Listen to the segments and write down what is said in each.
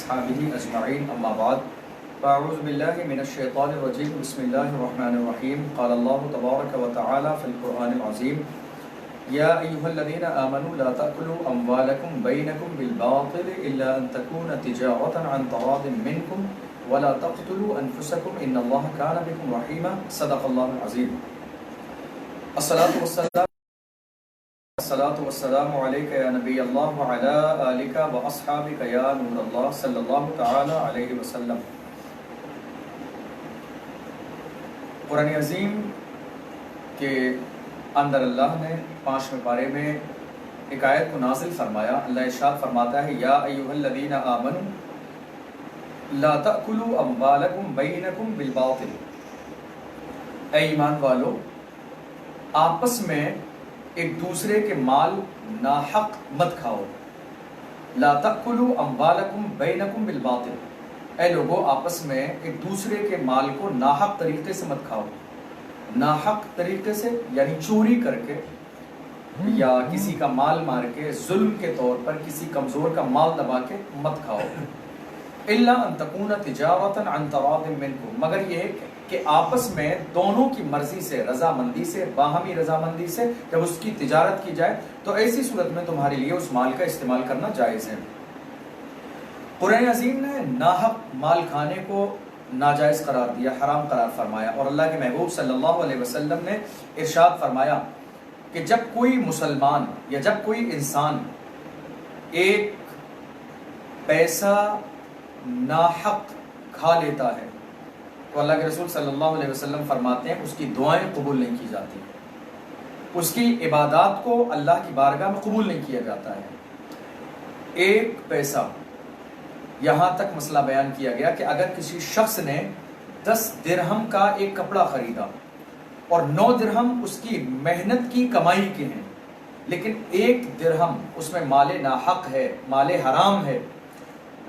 وأصحابه أجمعين أما بعد فأعوذ بالله من الشيطان الرجيم بسم الله الرحمن الرحيم قال الله تبارك وتعالى في القرآن العظيم يا أيها الذين آمنوا لا تأكلوا أموالكم بينكم بالباطل إلا أن تكون تجارة عن تراض منكم ولا تقتلوا أنفسكم إن الله كان بكم رحيما صدق الله العظيم الصلاة والسلام عليك يا نبي الله وعلى آلك وأصحابك يا نور الله صلى الله تعالى عليه وسلم۔ قرآن عظیم کے اندر اللہ نے 5ویں پارے میں ایک آیت کو نازل فرمایا۔ اللہ ارشاد فرماتا ہے یا ایھا الذین آمنوا لا تأکلوا اموالکم بینکم بالباطل، اے ایمان والو آپس میں ایک دوسرے کے مال ناحق مت کھاؤ۔ لا تأکلوا اموالکم بینکم بالباطل، اے لوگو آپس میں ایک دوسرے کے مال کو ناحق طریقے سے مت کھاؤ۔ ناحق طریقے سے یعنی چوری کر کے یا کسی کا مال مار کے ظلم کے طور پر کسی کمزور کا مال دبا کے مت کھاؤ۔ الا ان تکون تجارۃ عن تراض منکم، مگر یہ کہ آپس میں دونوں کی مرضی سے، رضامندی سے، باہمی رضامندی سے جب اس کی تجارت کی جائے تو ایسی صورت میں تمہارے لیے اس مال کا استعمال کرنا جائز ہے۔ قرآن عظیم نے ناحق مال کھانے کو ناجائز قرار دیا، حرام قرار فرمایا، اور اللہ کے محبوب صلی اللہ علیہ وسلم نے ارشاد فرمایا کہ جب کوئی مسلمان یا جب کوئی انسان ایک پیسہ ناحق کھا لیتا ہے تو اللہ کے رسول صلی اللہ علیہ وسلم فرماتے ہیں اس کی دعائیں قبول نہیں کی جاتی، اس کی عبادات کو اللہ کی بارگاہ میں قبول نہیں کیا جاتا ہے۔ ایک پیسہ، یہاں تک مسئلہ بیان کیا گیا کہ اگر کسی شخص نے 10 درہم کا ایک کپڑا خریدا اور 9 درہم اس کی محنت کی کمائی کے ہیں، لیکن 1 درہم اس میں مال ناحق ہے، مال حرام ہے،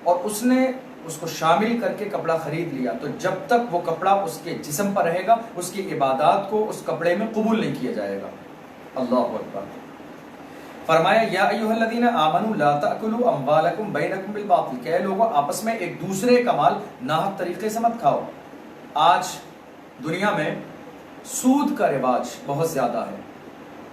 اور اس نے اس کو شامل کر کے کپڑا خرید لیا، تو جب تک وہ کپڑا اس کے جسم پر رہے گا اس کی عبادات کو اس کپڑے میں قبول نہیں کیا جائے گا۔ اللہ اکبر۔ فرمایا یا ایھا الذین آمنوا لا تأکلوا اموالکم بینکم بالباطل، کہ لوگوں آپس میں ایک دوسرے کا مال ناحق طریقے سے مت کھاؤ۔ آج دنیا میں سود کا رواج بہت زیادہ ہے،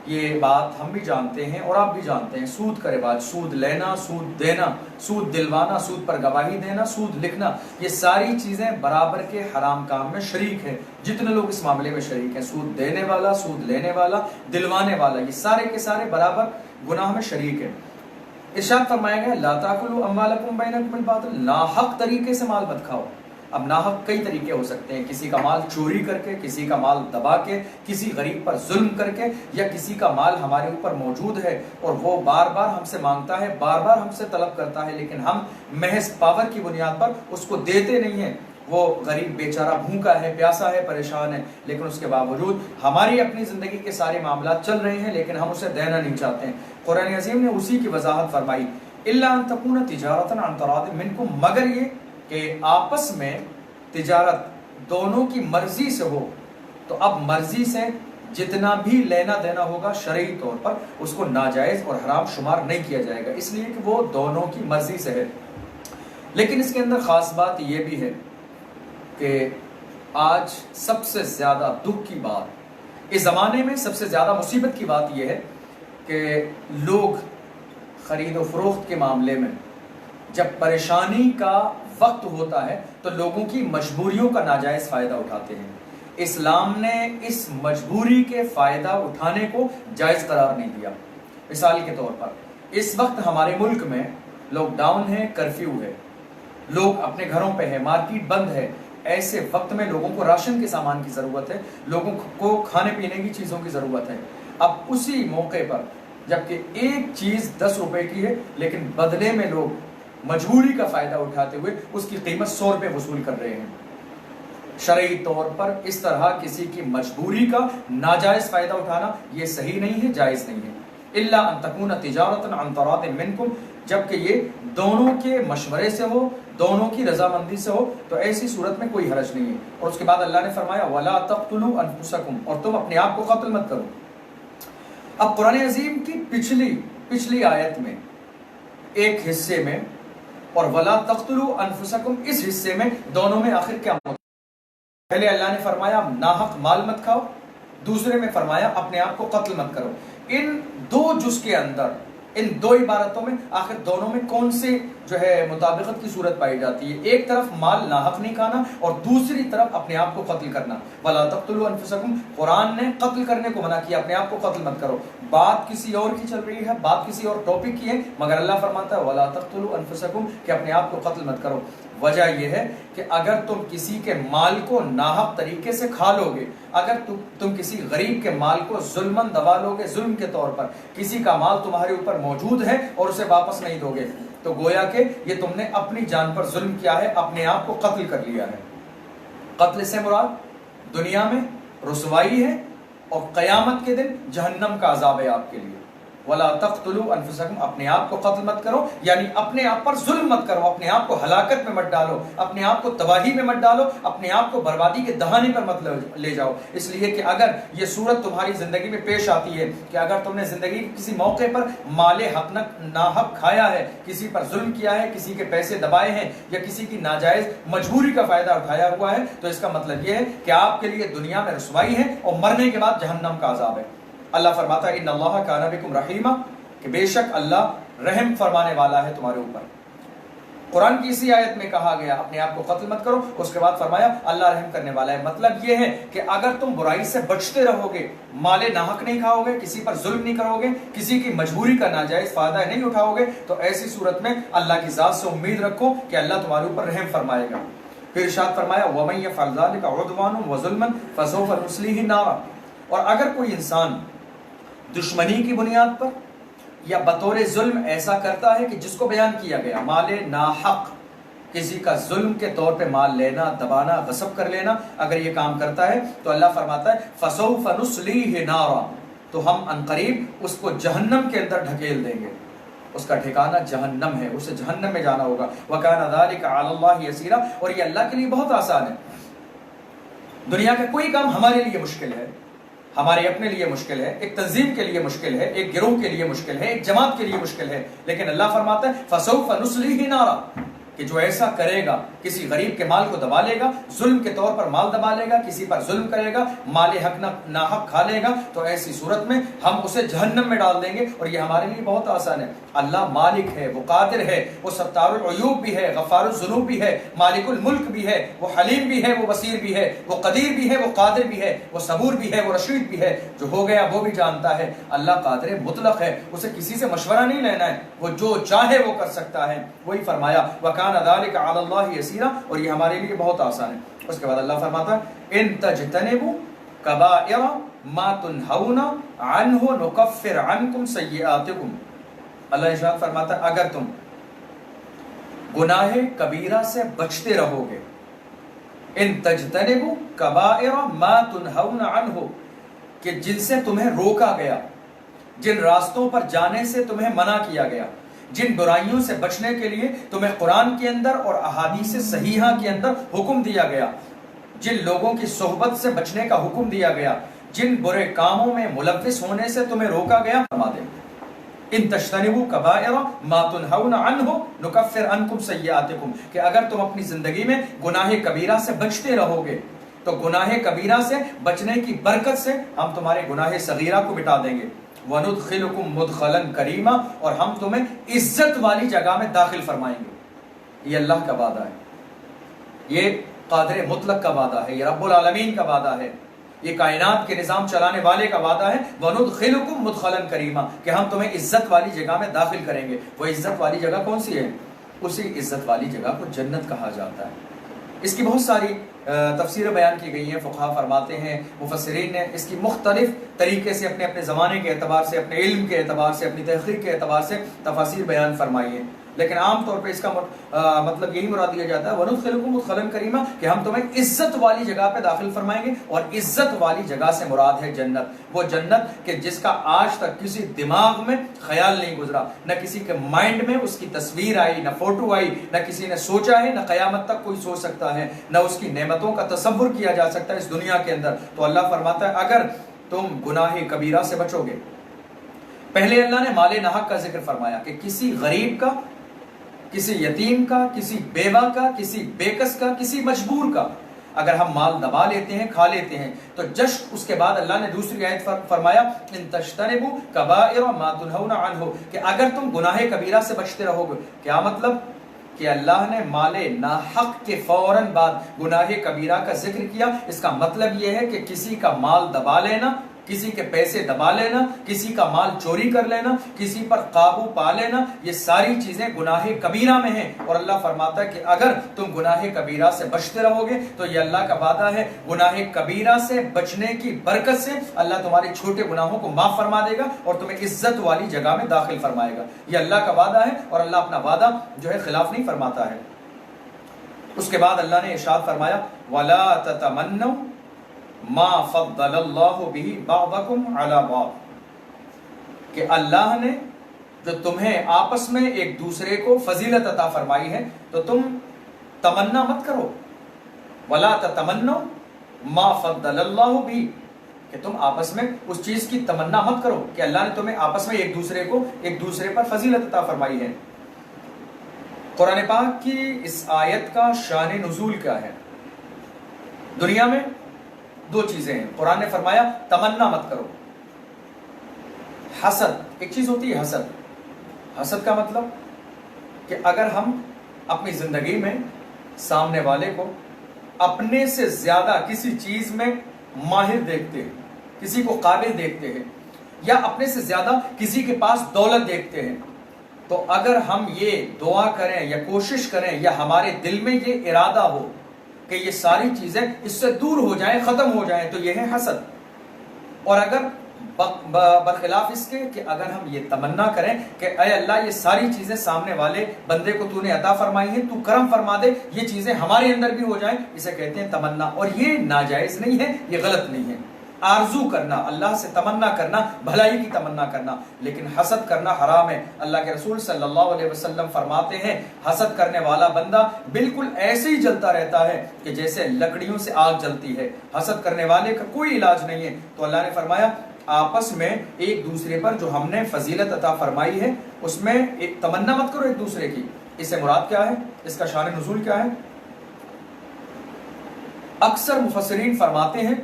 یہ بات ہم بھی جانتے ہیں اور آپ بھی جانتے ہیں۔ سود کا رواج، سود لینا، سود دینا، سود دلوانا، سود پر گواہی دینا، سود لکھنا، یہ ساری چیزیں برابر کے حرام کام میں شریک ہیں۔ جتنے لوگ اس معاملے میں شریک ہیں، سود دینے والا، سود لینے والا، دلوانے والا، یہ سارے کے سارے برابر گناہ میں شریک ہیں۔ ارشاد فرمایا گیا لا تأکلوا اموالکم بینکم بالباطل، ناحق طریقے سے مال مت کھاؤ۔ اب ناحق کئی طریقے ہو سکتے ہیں، کسی کا مال چوری کر کے، کسی کا مال دبا کے، کسی غریب پر ظلم کر کے، یا کسی کا مال ہمارے اوپر موجود ہے اور وہ بار بار ہم سے مانگتا ہے، بار بار ہم سے طلب کرتا ہے، لیکن ہم محض پاور کی بنیاد پر اس کو دیتے نہیں ہیں۔ وہ غریب بیچارہ بھوکا ہے، پیاسا ہے، پریشان ہے، لیکن اس کے باوجود ہماری اپنی زندگی کے سارے معاملات چل رہے ہیں لیکن ہم اسے دینا نہیں چاہتے ہیں۔ قرآن عظیم نے اسی کی وضاحت فرمائی الا ان تکون تجارۃ عن تراض منکم، مگر یہ کہ آپس میں تجارت دونوں کی مرضی سے ہو، تو اب مرضی سے جتنا بھی لینا دینا ہوگا شرعی طور پر اس کو ناجائز اور حرام شمار نہیں کیا جائے گا، اس لیے کہ وہ دونوں کی مرضی سے ہے۔ لیکن اس کے اندر خاص بات یہ بھی ہے کہ آج سب سے زیادہ دکھ کی بات، اس زمانے میں سب سے زیادہ مصیبت کی بات یہ ہے کہ لوگ خرید و فروخت کے معاملے میں جب پریشانی کا وقت ہوتا ہے تو لوگوں کی مجبوریوں کا ناجائز فائدہ اٹھاتے ہیں۔ اسلام نے اس مجبوری کے فائدہ اٹھانے کو جائز قرار نہیں دیا۔ مثال کے طور پر اس وقت ہمارے ملک میں لاک ڈاؤن ہے، کرفیو ہے، لوگ اپنے گھروں پہ ہیں، مارکیٹ بند ہے، ایسے وقت میں لوگوں کو راشن کے سامان کی ضرورت ہے، لوگوں کو کھانے پینے کی چیزوں کی ضرورت ہے۔ اب اسی موقع پر جبکہ ایک چیز 10 روپے کی ہے لیکن بدلے میں لوگ مجبوری کا فائدہ اٹھاتے ہوئے اس کی قیمت 100 روپے وصول کر رہے ہیں۔ شرعی طور پر اس طرح کسی کی مجبوری کا ناجائز فائدہ اٹھانا یہ صحیح نہیں ہے، جائز نہیں ہے۔ الا ان تکون تجارۃ عن تراض منکم، جبکہ یہ دونوں کے مشورے سے ہو، دونوں کی رضامندی سے ہو تو ایسی صورت میں کوئی حرج نہیں ہے۔ اور اس کے بعد اللہ نے فرمایا ولا تقتلوا انفسکم، اور تم اپنے آپ کو قتل مت کرو۔ اب قرآن عظیم کی پچھلی آیت میں ایک حصے میں اور ولا تقتلوا انفسکم اس حصے میں دونوں میں آخر کیا مطلب؟ پہلے اللہ نے فرمایا ناحق مال مت کھاؤ، دوسرے میں فرمایا اپنے آپ کو قتل مت کرو۔ ان دو جز کے اندر، ان دو عبارتوں میں آخر دونوں میں کون سے جو ہے مطابقت کی صورت پائی جاتی ہے؟ ایک طرف مال ناحق نہیں کھانا اور دوسری طرف اپنے آپ کو قتل کرنا۔ وَلَا تَقْتُلُوا أَنفُسَكُمْ، قرآن نے قتل کرنے کو منع کیا، اپنے آپ کو قتل مت کرو۔ بات کسی اور کی چل رہی ہے، بات کسی اور ٹاپک کی ہے، مگر اللہ فرماتا ہے وَلَا تَقْتُلُوا أَنفُسَكُمْ کہ اپنے آپ کو قتل مت کرو۔ وجہ یہ ہے کہ اگر تم کسی کے مال کو ناحق طریقے سے کھا لو گے، اگر تم کسی غریب کے مال کو ظلماً دبا لو گے، ظلم کے طور پر کسی کا مال تمہارے اوپر موجود ہے اور اسے واپس نہیں دو گے، تو گویا کہ یہ تم نے اپنی جان پر ظلم کیا ہے، اپنے آپ کو قتل کر لیا ہے۔ قتل سے مراد دنیا میں رسوائی ہے اور قیامت کے دن جہنم کا عذاب ہے آپ کے لیے۔ وَلَا تَقْتُلُوا أَنفُسَكُمْ اپنے آپ کو قتل مت کرو، یعنی اپنے آپ پر ظلم مت کرو، اپنے آپ کو ہلاکت میں مت ڈالو، اپنے آپ کو تباہی میں مت ڈالو، اپنے آپ کو بربادی کے دہانے پر مت لے جاؤ۔ اس لیے کہ اگر یہ صورت تمہاری زندگی میں پیش آتی ہے کہ اگر تم نے زندگی کے کسی موقع پر مال حق ناحق کھایا ہے، کسی پر ظلم کیا ہے، کسی کے پیسے دبائے ہیں یا کسی کی ناجائز مجبوری کا فائدہ اٹھایا ہوا ہے، تو اس کا مطلب یہ ہے کہ آپ کے لیے دنیا میں رسوائی ہے اور مرنے کے بعد جہنم کا عذاب ہے۔ اللہ فرماتا ہے ان اللہ کان بکم رحیما کہ بے شک اللہ رحم فرمانے والا ہے تمہارے اوپر۔ قرآن کی اسی آیت میں کہا گیا اپنے آپ کو قتل مت کرو، اس کے بعد فرمایا اللہ رحم کرنے والا ہے۔ مطلب یہ ہے کہ اگر تم برائی سے بچتے رہو گے، مال ناحق نہیں کھاؤ گے، کسی پر ظلم نہیں کرو گے، کسی کی مجبوری کا ناجائز فائدہ نہیں اٹھاؤ گے، تو ایسی صورت میں اللہ کی ذات سے امید رکھو کہ اللہ تمہارے اوپر رحم فرمائے گا۔ پھر ارشاد فرمایا وَمَن يَفْعَلْ ذَلِكَ عُدْوَانًا وَظُلْمًا فَسَوْفَ نُصْلِيهِ نَارًا، اور اگر کوئی انسان دشمنی کی بنیاد پر یا بطور ظلم ایسا کرتا ہے کہ جس کو بیان کیا گیا، مال ناحق، کسی کا ظلم کے طور پہ مال لینا، دبانا، غصب کر لینا، اگر یہ کام کرتا ہے تو اللہ فرماتا ہے فَسَوْفَ نُصْلِيهِ نَارًا، تو ہم عنقریب اس کو جہنم کے اندر ڈھکیل دیں گے، اس کا ٹھکانہ جہنم ہے، اسے جہنم میں جانا ہوگا۔ وَكَانَ ذَلِكَ عَلَى اللَّهِ يَسِيرًا، اور یہ اللہ کے لیے بہت آسان ہے۔ دنیا کا کوئی کام ہمارے لیے مشکل ہے، ہمارے اپنے لیے مشکل ہے، ایک تنظیم کے لیے مشکل ہے، ایک گروہ کے لیے مشکل ہے، ایک جماعت کے لیے مشکل ہے، لیکن اللہ فرماتا ہے فَسَوْفَ نُصْلِيهِ نَارًا کہ جو ایسا کرے گا، کسی غریب کے مال کو دبا لے گا، ظلم کے طور پر مال دبا لے گا، کسی پر ظلم کرے گا، مال حق ناحق کھا لے گا، تو ایسی صورت میں ہم اسے جہنم میں ڈال دیں گے۔ اور یہ ہمارے لیے بہت آسان ہے۔ اللہ مالک ہے، وہ قادر ہے، وہ ستار العیوب بھی ہے، غفار الذنوب بھی ہے، مالک الملک بھی ہے، وہ حلیم بھی ہے، وہ بصیر بھی ہے، وہ قدیر بھی ہے، وہ قادر بھی ہے، وہ صبور بھی ہے، وہ رشید بھی ہے، جو ہو گیا وہ بھی جانتا ہے۔ اللہ قادر مطلق ہے، اسے کسی سے مشورہ نہیں لینا ہے، وہ جو چاہے وہ کر سکتا ہے۔ وہی فرمایا وَكَانَ ذَلِكَ عَلَى اللَّهِ يَسِيرًا، اور یہ ہمارے لیے بہت آسان ہے۔ اس کے بعد اللہ فرماتا ہے ان تجتنبوا کبائر ما تنہون عنہ نکفر عنکم سیئاتکم، اللہ ارشاد فرماتا ہے اگر تم گناہ کبیرہ سے بچتے رہو گے، ان تجتنبوا کبائر ما تنہون عنہ کہ جن سے تمہیں روکا گیا، جن راستوں پر جانے سے تمہیں منع کیا گیا، جن برائیوں سے بچنے کے لیے تمہیں قرآن کے اندر اور احادیث صحیحہ کے اندر حکم دیا گیا، جن لوگوں کی صحبت سے بچنے کا حکم دیا گیا، جن برے کاموں میں ملوث ہونے سے تمہیں روکا گیا، فرما دیں ان تجتنبوا کبائر ما تنہون عنہ نکفر عنکم سیئاتکم کہ اگر تم اپنی زندگی میں گناہ کبیرہ سے بچتے رہو گے تو گناہ کبیرہ سے بچنے کی برکت سے ہم تمہارے گناہ صغیرہ کو مٹا دیں گے۔ وَنُدْخِلُكُمْ مُدْخَلًا كَرِيمًا اور ہم تمہیں عزت والی جگہ میں داخل فرمائیں گے۔ یہ اللہ کا وعدہ ہے، یہ قادر مطلق کا وعدہ ہے، یہ رب العالمین کا وعدہ ہے، یہ کائنات کے نظام چلانے والے کا وعدہ ہے۔ وَنُدْخِلُكُمْ مُدْخَلًا كَرِيمًا کہ ہم تمہیں عزت والی جگہ میں داخل کریں گے۔ وہ عزت والی جگہ کون سی ہے؟ اسی عزت والی جگہ کو جنت کہا جاتا ہے۔ اس کی بہت ساری تفسیریں بیان کی گئی ہیں، فقہا فرماتے ہیں، مفسرین نے اس کی مختلف طریقے سے اپنے اپنے زمانے کے اعتبار سے، اپنے علم کے اعتبار سے، اپنی تحقیق کے اعتبار سے تفاسیر بیان فرمائی ہیں، لیکن عام طور پہ اس کا مطلب یہی مراد دیا جاتا ہے وَنُدْخِلُكُمْ مُدْخَلًا كَرِيمًا کہ ہم تمہیں عزت والی جگہ پہ داخل فرمائیں گے، اور عزت والی جگہ سے مراد ہے جنت، وہ جنت کہ جس کا آج تک کسی دماغ میں خیال نہیں گزرا، نہ کسی کے مائنڈ میں اس کی تصویر آئی، نہ فوٹو آئی، نہ کسی نے سوچا ہے، نہ قیامت تک کوئی سوچ سکتا ہے، نہ اس کی نعمتوں کا تصور کیا جا سکتا ہے اس دنیا کے اندر۔ تو اللہ فرماتا ہے اگر تم گناہ کبیرہ سے بچو گے، پہلے اللہ نے مال ناحق کا ذکر فرمایا کہ کسی غریب کا کسی یتیم کا، کسی بیوہ کا، کسی بیکس کا، کسی مجبور کا اگر ہم مال دبا لیتے ہیں، کھا لیتے ہیں تو جسٹ اس کے بعد اللہ نے دوسری آیت فرمایا ان تجتنبوا کبائر ما تنہون عنہ، کہ اگر تم گناہ کبیرہ سے بچتے رہو گے. کیا مطلب؟ کہ اللہ نے مال ناحق کے فوراً بعد گناہ کبیرہ کا ذکر کیا. اس کا مطلب یہ ہے کہ کسی کا مال دبا لینا، کسی کے پیسے دبا لینا، کسی کا مال چوری کر لینا، کسی پر قابو پا لینا، یہ ساری چیزیں گناہ کبیرہ میں ہیں. اور اللہ فرماتا ہے کہ اگر تم گناہ کبیرہ سے بچتے رہو گے تو یہ اللہ کا وعدہ ہے، گناہ کبیرہ سے بچنے کی برکت سے اللہ تمہارے چھوٹے گناہوں کو معاف فرما دے گا اور تمہیں عزت والی جگہ میں داخل فرمائے گا. یہ اللہ کا وعدہ ہے اور اللہ اپنا وعدہ جو ہے خلاف نہیں فرماتا ہے. اس کے بعد اللہ نے ارشاد فرمایا وَلَا تَتَمَنَّوْا ما فضل اللہ به بعضکم علی بعض، کہ اللہ نے جو تمہیں آپس میں ایک دوسرے کو فضیلت عطا فرمائی ہے تو تم تمنا مت کرو. ولا تتمنوا ما فضل اللہ به، کہ تم آپس میں اس چیز کی تمنا مت کرو کہ اللہ نے تمہیں آپس میں ایک دوسرے پر فضیلت عطا فرمائی ہے. قرآن پاک کی اس آیت کا شان نزول کیا ہے؟ دنیا میں دو چیزیں ہیں. قرآن نے فرمایا تمنا مت کرو. حسد، ایک چیز ہوتی ہے حسد. حسد کا مطلب کہ اگر ہم اپنی زندگی میں سامنے والے کو اپنے سے زیادہ کسی چیز میں ماہر دیکھتے ہیں، کسی کو قابل دیکھتے ہیں، یا اپنے سے زیادہ کسی کے پاس دولت دیکھتے ہیں، تو اگر ہم یہ دعا کریں یا کوشش کریں یا ہمارے دل میں یہ ارادہ ہو کہ یہ ساری چیزیں اس سے دور ہو جائیں، ختم ہو جائیں، تو یہ ہے حسد. اور اگر برخلاف اس کے کہ اگر ہم یہ تمنا کریں کہ اے اللہ یہ ساری چیزیں سامنے والے بندے کو تو نے عطا فرمائی ہیں، تو کرم فرما دے، یہ چیزیں ہمارے اندر بھی ہو جائیں، اسے کہتے ہیں تمنا. اور یہ ناجائز نہیں ہے، یہ غلط نہیں ہے. آرزو کرنا، اللہ سے تمنا کرنا، بھلائی کی تمنا کرنا، لیکن حسد کرنا حرام ہے. اللہ کے رسول صلی اللہ علیہ وسلم فرماتے ہیں حسد کرنے والا بندہ بالکل ایسے ہی جلتا رہتا ہے کہ جیسے لکڑیوں سے آگ جلتی ہے. حسد کرنے والے کا کوئی علاج نہیں ہے. تو اللہ نے فرمایا آپس میں ایک دوسرے پر جو ہم نے فضیلت عطا فرمائی ہے اس میں ایک تمنا مت کرو ایک دوسرے کی. اس سے مراد کیا ہے؟ اس کا شان نزول کیا ہے؟ اکثر مفسرین فرماتے ہیں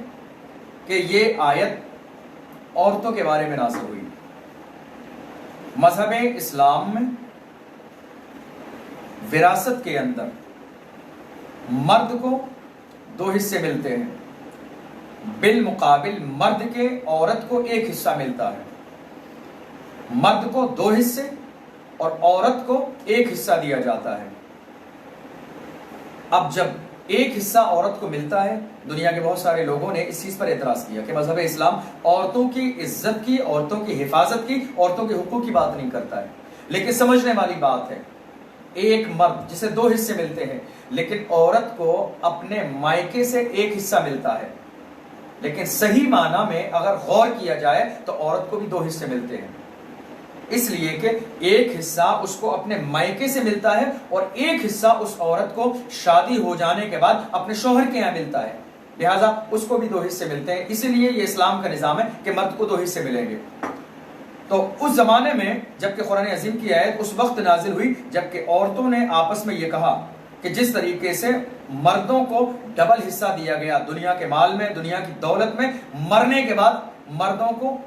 کہ یہ آیت عورتوں کے بارے میں نازل ہوئی. مذہب اسلام میں وراثت کے اندر مرد کو دو حصے ملتے ہیں، بالمقابل مرد کے عورت کو ایک حصہ ملتا ہے. مرد کو دو حصے اور عورت کو ایک حصہ دیا جاتا ہے. اب جب ایک حصہ عورت کو ملتا ہے، دنیا کے بہت سارے لوگوں نے اس چیز پر اعتراض کیا کہ مذہب اسلام عورتوں کی عزت کی، عورتوں کی حفاظت کی، عورتوں کے حقوق کی بات نہیں کرتا ہے. لیکن سمجھنے والی بات ہے، ایک مرد جسے دو حصے ملتے ہیں، لیکن عورت کو اپنے مائکے سے ایک حصہ ملتا ہے. لیکن صحیح معنی میں اگر غور کیا جائے تو عورت کو بھی دو حصے ملتے ہیں، اس لیے کہ ایک حصہ اس کو اپنے مائکے سے ملتا ہے اور ایک حصہ اس عورت کو شادی ہو جانے کے بعد اپنے شوہر کے یہاں ملتا ہے. لہٰذا اس کو بھی دو حصے ملتے ہیں. اسی لیے یہ اسلام کا نظام ہے کہ مرد کو دو حصے ملیں گے. تو اس زمانے میں جبکہ قرآن عظیم کی آیت اس وقت نازل ہوئی جبکہ عورتوں نے آپس میں یہ کہا کہ جس طریقے سے مردوں کو ڈبل حصہ دیا گیا دنیا کے مال میں، دنیا کی دولت میں، مرنے کے بعد مردوں کو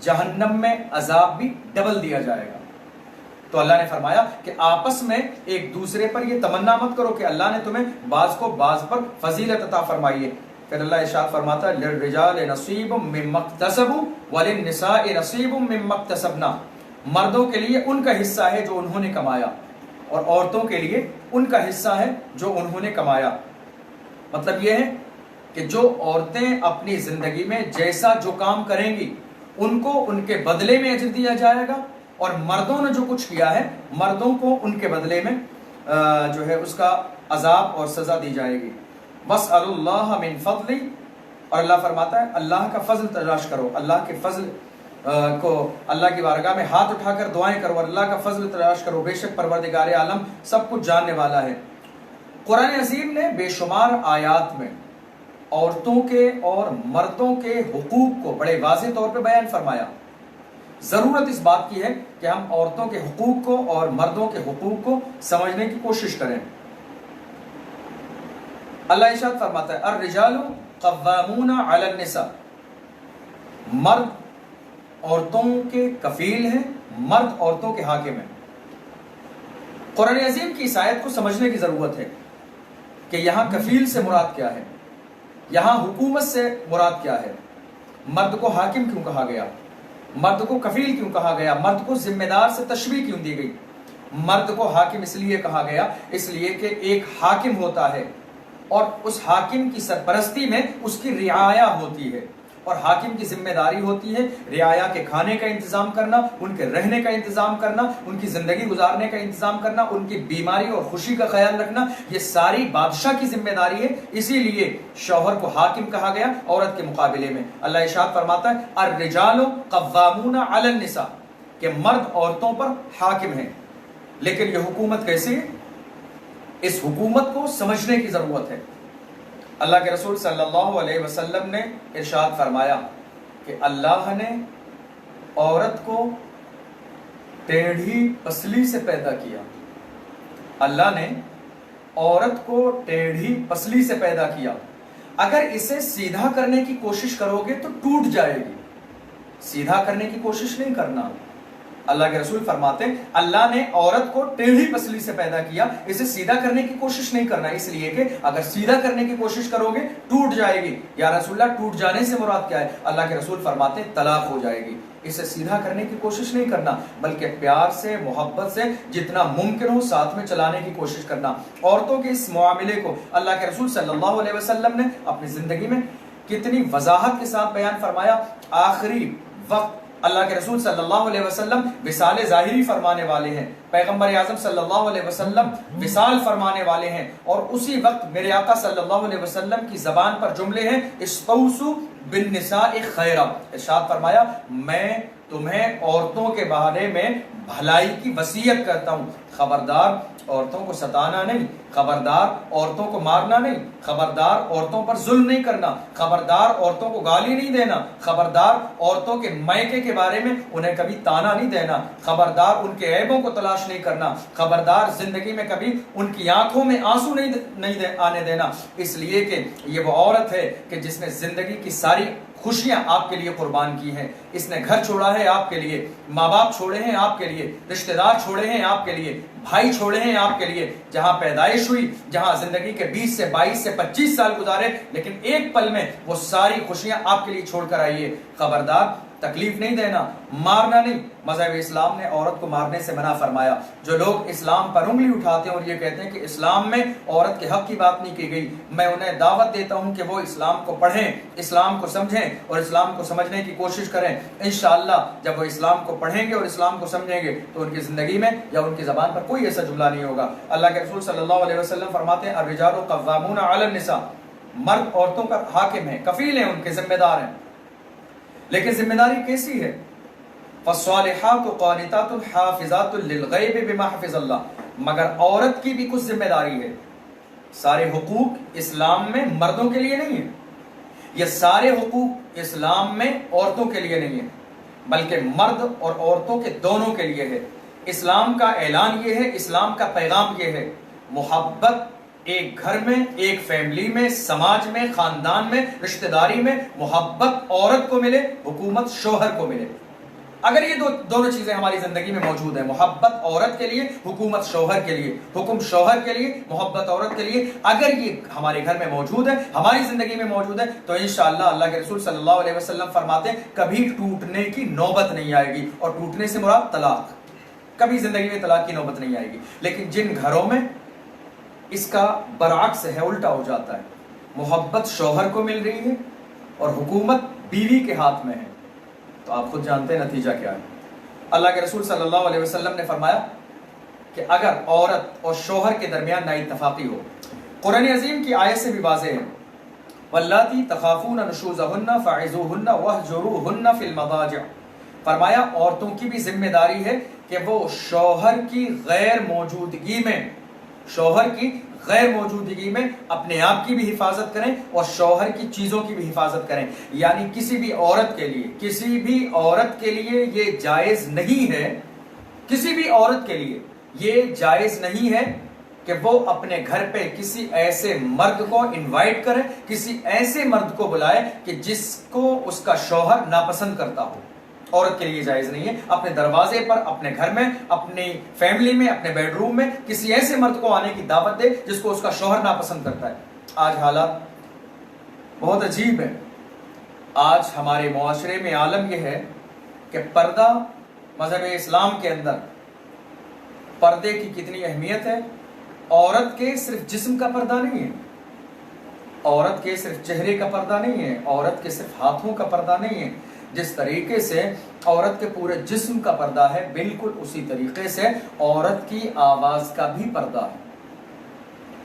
جہنم میں عذاب بھی ڈبل دیا جائے گا. تو اللہ نے فرمایا کہ آپس میں ایک دوسرے پر یہ تمنا مت کرو کہ اللہ نے تمہیں بعض کو بعض پر فضیلت عطا فرمائی ہے. پھر اللہ ارشاد فرماتا ہے للرجال نصیب مما اکتسبوا وللنساء نصیب مما اکتسبنا، مردوں کے لیے ان کا حصہ ہے جو انہوں نے کمایا اور عورتوں کے لیے ان کا حصہ ہے جو انہوں نے کمایا. مطلب یہ ہے کہ جو عورتیں اپنی زندگی میں جیسا جو کام کریں گی ان کو ان کے بدلے میں اجر دیا جائے گا، اور مردوں نے جو کچھ کیا ہے مردوں کو ان کے بدلے میں جو ہے اس کا عذاب اور سزا دی جائے گی. وَاسْأَلُوا اللَّهَ مِن فَضْلِ، اور اللہ فرماتا ہے اللہ کا فضل تلاش کرو، اللہ کے فضل کو اللہ کی بارگاہ میں ہاتھ اٹھا کر دعائیں کرو، اللہ کا فضل تلاش کرو، بے شک پروردگار عالم سب کچھ جاننے والا ہے. قرآن عظیم نے بے شمار آیات میں عورتوں کے اور مردوں کے حقوق کو بڑے واضح طور پہ بیان فرمایا. ضرورت اس بات کی ہے کہ ہم عورتوں کے حقوق کو اور مردوں کے حقوق کو سمجھنے کی کوشش کریں۔ اللہ ارشاد فرماتا ہے الرجال قوامون علی النساء، مرد عورتوں کے کفیل ہیں، مرد عورتوں کے حاکم ہیں۔ قرآن عظیم کی اس آیت کو سمجھنے کی ضرورت ہے کہ یہاں کفیل سے مراد کیا ہے، یہاں حکومت سے مراد کیا ہے، مرد کو حاکم کیوں کہا گیا، مرد کو کفیل کیوں کہا گیا، مرد کو ذمہ دار سے تشبیہ کیوں دی گئی۔ مرد کو حاکم اس لیے کہا گیا اس لیے کہ ایک حاکم ہوتا ہے اور اس حاکم کی سرپرستی میں اس کی رعایا ہوتی ہے، اور حاکم کی ذمہ داری ہوتی ہے رعایا کے کھانے کا انتظام کرنا، ان کے رہنے کا انتظام کرنا، ان کی زندگی گزارنے کا انتظام کرنا، ان کی بیماری اور خوشی کا خیال رکھنا، یہ ساری بادشاہ کی ذمہ داری ہے۔ اسی لیے شوہر کو حاکم کہا گیا عورت کے مقابلے میں۔ اللہ ارشاد فرماتا ہے الرجال قوامون علی النساء، کہ مرد عورتوں پر حاکم ہیں۔ لیکن یہ حکومت کیسے ہے؟ اس حکومت کو سمجھنے کی ضرورت ہے۔ اللہ کے رسول صلی اللہ علیہ وسلم نے ارشاد فرمایا کہ اللہ نے عورت کو ٹیڑھی پسلی سے پیدا کیا، اللہ نے عورت کو ٹیڑھی پسلی سے پیدا کیا، اگر اسے سیدھا کرنے کی کوشش کرو گے تو ٹوٹ جائے گی، سیدھا کرنے کی کوشش نہیں کرنا۔ اللہ کے رسول فرماتے ہیں اللہ نے عورت کو ٹیڑھی پسلی سے پیدا کیا، اسے سیدھا کرنے کی کوشش نہیں کرنا، اس لیے کہ اگر سیدھا کرنے کی کوشش کرو گے ٹوٹ جائے گی۔ یا رسول اللہ ٹوٹ جانے سے مراد کیا ہے؟ اللہ کے رسول فرماتے ہیں طلاق ہو جائے گی۔ اسے سیدھا کرنے کی کوشش نہیں کرنا بلکہ پیار سے، محبت سے جتنا ممکن ہو ساتھ میں چلانے کی کوشش کرنا۔ عورتوں کے اس معاملے کو اللہ کے رسول صلی اللہ علیہ وسلم نے اپنی زندگی میں کتنی وضاحت کے ساتھ بیان فرمایا۔ آخری وقت اللہ کے رسول صلی اللہ علیہ وسلم وصال ظاہری فرمانے والے ہیں، پیغمبر اعظم صلی اللہ علیہ وسلم وصال فرمانے والے ہیں، اور اسی وقت میرے آقا صلی اللہ علیہ وسلم کی زبان پر جملے ہیں استوصوا بالنساء خیرا، ارشاد فرمایا میں تمہیں عورتوں کے بارے میں بھلائی کی وصیت کرتا ہوں، خبردار عورتوں کو ستانا نہیں، خبردار عورتوں کو مارنا نہیں، خبردار عورتوں پر ظلم نہیں کرنا، خبردار عورتوں کو گالی نہیں دینا، خبردار عورتوں کے میکے کے بارے میں انہیں کبھی تانا نہیں دینا، خبردار ان کے عیبوں کو تلاش نہیں کرنا، خبردار زندگی میں کبھی ان کی آنکھوں میں آنسو نہیں آنے دینا، اس لیے کہ یہ وہ عورت ہے کہ جس نے زندگی کی ساری خوشیاں آپ کے لیے قربان کی ہیں، اس نے گھر چھوڑا ہے آپ کے لیے، ماں باپ چھوڑے ہیں آپ کے لیے، رشتہ دار چھوڑے ہیں آپ کے لیے، بھائی چھوڑے ہیں آپ کے لیے، جہاں پیدائش ہوئی، جہاں زندگی کے 20 سے 22 سے 25 سال گزارے، لیکن ایک پل میں وہ ساری خوشیاں آپ کے لیے چھوڑ کر آئیے۔ خبردار تکلیف نہیں دینا، مارنا نہیں۔ مذہب اسلام نے عورت کو مارنے سے منع فرمایا۔ جو لوگ اسلام پر انگلی اٹھاتے ہیں اور یہ کہتے ہیں کہ اسلام میں عورت کے حق کی بات نہیں کی گئی، میں انہیں دعوت دیتا ہوں کہ وہ اسلام کو پڑھیں، اسلام کو سمجھیں اور اسلام کو سمجھنے کی کوشش کریں۔ انشاءاللہ جب وہ اسلام کو پڑھیں گے اور اسلام کو سمجھیں گے تو ان کی زندگی میں یا ان کی زبان پر کوئی ایسا جملہ نہیں ہوگا۔ اللہ کے رسول صلی اللہ علیہ وسلم فرماتے ہیں الرجال قوامون علی النساء، مرد عورتوں پر حاکم ہیں، کفیل ہیں، ان کے ذمہ دار ہیں۔ لیکن ذمہ داری کیسی ہے؟ فالصالحات قانتات حافظات للغیب بما حفظ اللہ، مگر عورت کی بھی کچھ ذمہ داری ہے۔ سارے حقوق اسلام میں مردوں کے لیے نہیں ہیں، یہ سارے حقوق اسلام میں عورتوں کے لیے نہیں ہیں، بلکہ مرد اور عورتوں کے دونوں کے لیے ہے۔ اسلام کا اعلان یہ ہے، اسلام کا پیغام یہ ہے، محبت ایک گھر میں، ایک فیملی میں، سماج میں، خاندان میں، رشتہ داری میں محبت عورت کو ملے، حکومت شوہر کو ملے۔ اگر یہ دونوں چیزیں ہماری زندگی میں موجود ہیں، محبت عورت کے لیے، حکومت شوہر کے لیے، حکم شوہر کے لیے، محبت عورت کے لیے، اگر یہ ہمارے گھر میں موجود ہے، ہماری زندگی میں موجود ہے، تو انشاءاللہ اللہ کے رسول صلی اللہ علیہ وسلم فرماتے ہیں کبھی ٹوٹنے کی نوبت نہیں آئے گی، اور ٹوٹنے سے مراد طلاق، کبھی زندگی میں طلاق کی نوبت نہیں آئے گی۔ لیکن جن گھروں میں اس کا برعکس ہے، الٹا ہو جاتا ہے، محبت شوہر کو مل رہی ہے اور حکومت بیوی کے ہاتھ میں ہے، تو آپ خود جانتے ہیں نتیجہ کیا ہے۔ اللہ کے رسول صلی اللہ علیہ وسلم نے فرمایا کہ اگر عورت اور شوہر کے درمیان نا اتفاقی ہو، قرآن عظیم کی آیت سے بھی واضح ہے، واللاتی تخافون نشوزہن فعظوہن واہجروہن فی المضاجع، فرمایا عورتوں کی بھی ذمہ داری ہے کہ وہ شوہر کی غیر موجودگی میں، شوہر کی غیر موجودگی میں اپنے آپ کی بھی حفاظت کریں اور شوہر کی چیزوں کی بھی حفاظت کریں. یعنی کسی بھی عورت کے لیے یہ جائز نہیں ہے، کسی بھی عورت کے لیے یہ جائز نہیں ہے کہ وہ اپنے گھر پہ کسی ایسے مرد کو انوائٹ کرے، کسی ایسے مرد کو بلائے کہ جس کو اس کا شوہر ناپسند کرتا ہو. عورت کے لیے جائز نہیں ہے اپنے دروازے پر، اپنے گھر میں، اپنی فیملی میں، اپنے بیڈ روم میں کسی ایسے مرد کو آنے کی دعوت دے جس کو اس کا شوہر ناپسند کرتا ہے. آج حالات بہت عجیب ہے. آج ہمارے معاشرے میں عالم یہ ہے کہ پردہ مذہب اسلام کے اندر پردے کی کتنی اہمیت ہے. عورت کے صرف جسم کا پردہ نہیں ہے، عورت کے صرف چہرے کا پردہ نہیں ہے، عورت کے صرف ہاتھوں کا پردہ نہیں ہے. جس طریقے سے عورت کے پورے جسم کا پردہ ہے، بالکل اسی طریقے سے عورت کی آواز کا بھی پردہ ہے.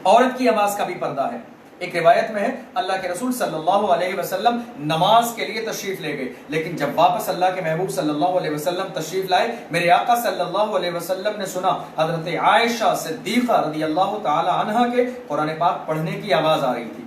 عورت کی آواز کا بھی پردہ ہے. ایک روایت میں ہے اللہ کے رسول صلی اللہ علیہ وسلم نماز کے لیے تشریف لے گئے، لیکن جب واپس اللہ کے محبوب صلی اللہ علیہ وسلم تشریف لائے، میرے آقا صلی اللہ علیہ وسلم نے سنا حضرت عائشہ صدیقہ رضی اللہ تعالی عنہا کے قرآن پاک پڑھنے کی آواز آ رہی تھی.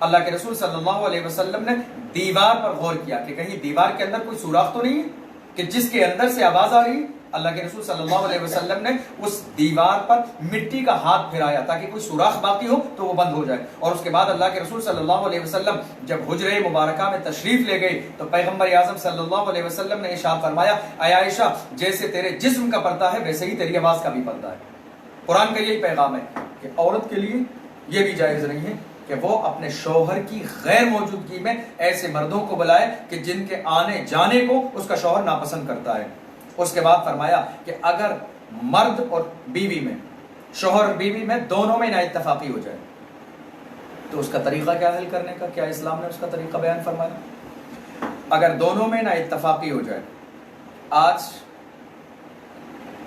اللہ کے رسول صلی اللہ علیہ وسلم نے دیوار پر غور کیا کہ کہیں دیوار کے اندر کوئی سوراخ تو نہیں ہے کہ جس کے اندر سے آواز آ رہی ہے. اللہ کے رسول صلی اللہ علیہ وسلم نے اس دیوار پر مٹی کا ہاتھ پھیرایا تاکہ کوئی سوراخ باقی ہو تو وہ بند ہو جائے. اور اس کے بعد اللہ کے رسول صلی اللہ علیہ وسلم جب حجرے مبارکہ میں تشریف لے گئے تو پیغمبر اعظم صلی اللہ علیہ وسلم نے ارشاد فرمایا، اے عائشہ جیسے تیرے جسم کا پردہ ہے ویسے ہی تیری آواز کا بھی پردہ ہے. قرآن کا یہی پیغام ہے کہ عورت کے لیے یہ بھی جائز نہیں ہے کہ وہ اپنے شوہر کی غیر موجودگی میں ایسے مردوں کو بلائے کہ جن کے آنے جانے کو اس کا شوہر ناپسند کرتا ہے. اس کے بعد فرمایا کہ اگر مرد اور بیوی میں، شوہر اور بیوی میں دونوں میں نا اتفاقی ہو جائے تو اس کا طریقہ کیا حل کرنے کا، کیا اسلام نے اس کا طریقہ بیان فرمایا؟ اگر دونوں میں نا اتفاقی ہو جائے، آج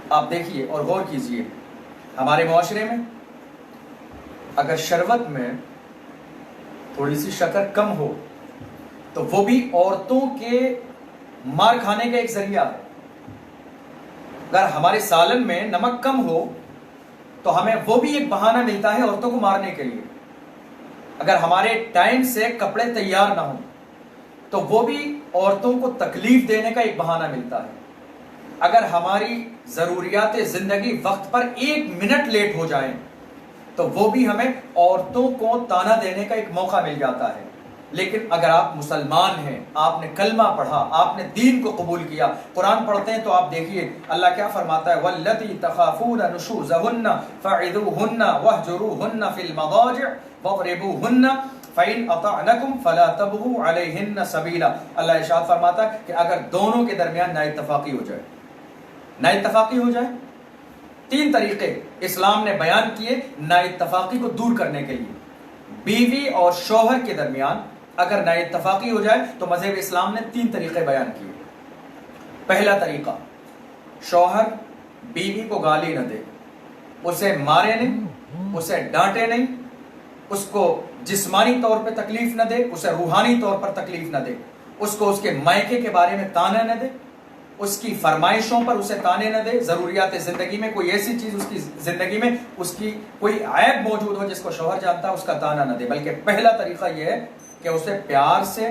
آپ دیکھیے اور غور کیجئے ہمارے معاشرے میں اگر شربت میں تھوڑی سی شکر کم ہو تو وہ بھی عورتوں کے مار کھانے کا ایک ذریعہ ہے. اگر ہمارے سالن میں نمک کم ہو تو ہمیں وہ بھی ایک بہانہ ملتا ہے عورتوں کو مارنے کے لیے. اگر ہمارے ٹائم سے کپڑے تیار نہ ہوں تو وہ بھی عورتوں کو تکلیف دینے کا ایک بہانہ ملتا ہے. اگر ہماری ضروریات زندگی وقت پر 1 منٹ لیٹ ہو جائیں تو وہ بھی ہمیں عورتوں کو طعنہ دینے کا ایک موقع مل جاتا ہے. لیکن اگر آپ مسلمان ہیں، آپ نے کلمہ پڑھا، آپ نے دین کو قبول کیا، قرآن پڑھتے ہیں تو آپ دیکھیے اللہ کیا فرماتا ہے، وَالَّتِي تَخَافُونَ نُشُوزَهُنَّ فَعِذُوهُنَّ وَاهْجُرُوهُنَّ فِي الْمَضَاجِعِ وَاضْرِبُوهُنَّ فَإِنْ أَطَعْنَكُمْ فَلَا تَبْغُوا عَلَيْهِنَّ سَبِيلًا. اللہ ارشاد فرماتا ہے کہ اگر دونوں کے درمیان نا اتفاقی ہو جائے، نا اتفاقی ہو جائے، 3 طریقے اسلام نے بیان کیے نا اتفاقی کو دور کرنے کے لیے. بیوی اور شوہر کے درمیان اگر نا اتفاقی ہو جائے تو مذہب اسلام نے 3 طریقے بیان کیے. پہلا طریقہ، شوہر بیوی کو گالی نہ دے، اسے مارے نہیں، اسے ڈانٹے نہیں، اس کو جسمانی طور پہ تکلیف نہ دے، اسے روحانی طور پر تکلیف نہ دے، اس کو اس کے مائکے کے بارے میں تانے نہ دے، اس کی فرمائشوں پر اسے تانے نہ دے. ضروریات زندگی میں کوئی ایسی چیز اس کی زندگی میں اس کی کوئی عیب موجود ہو جس کو شوہر جانتا ہے، اس کا تانا نہ دے. بلکہ پہلا طریقہ یہ ہے کہ اسے پیار سے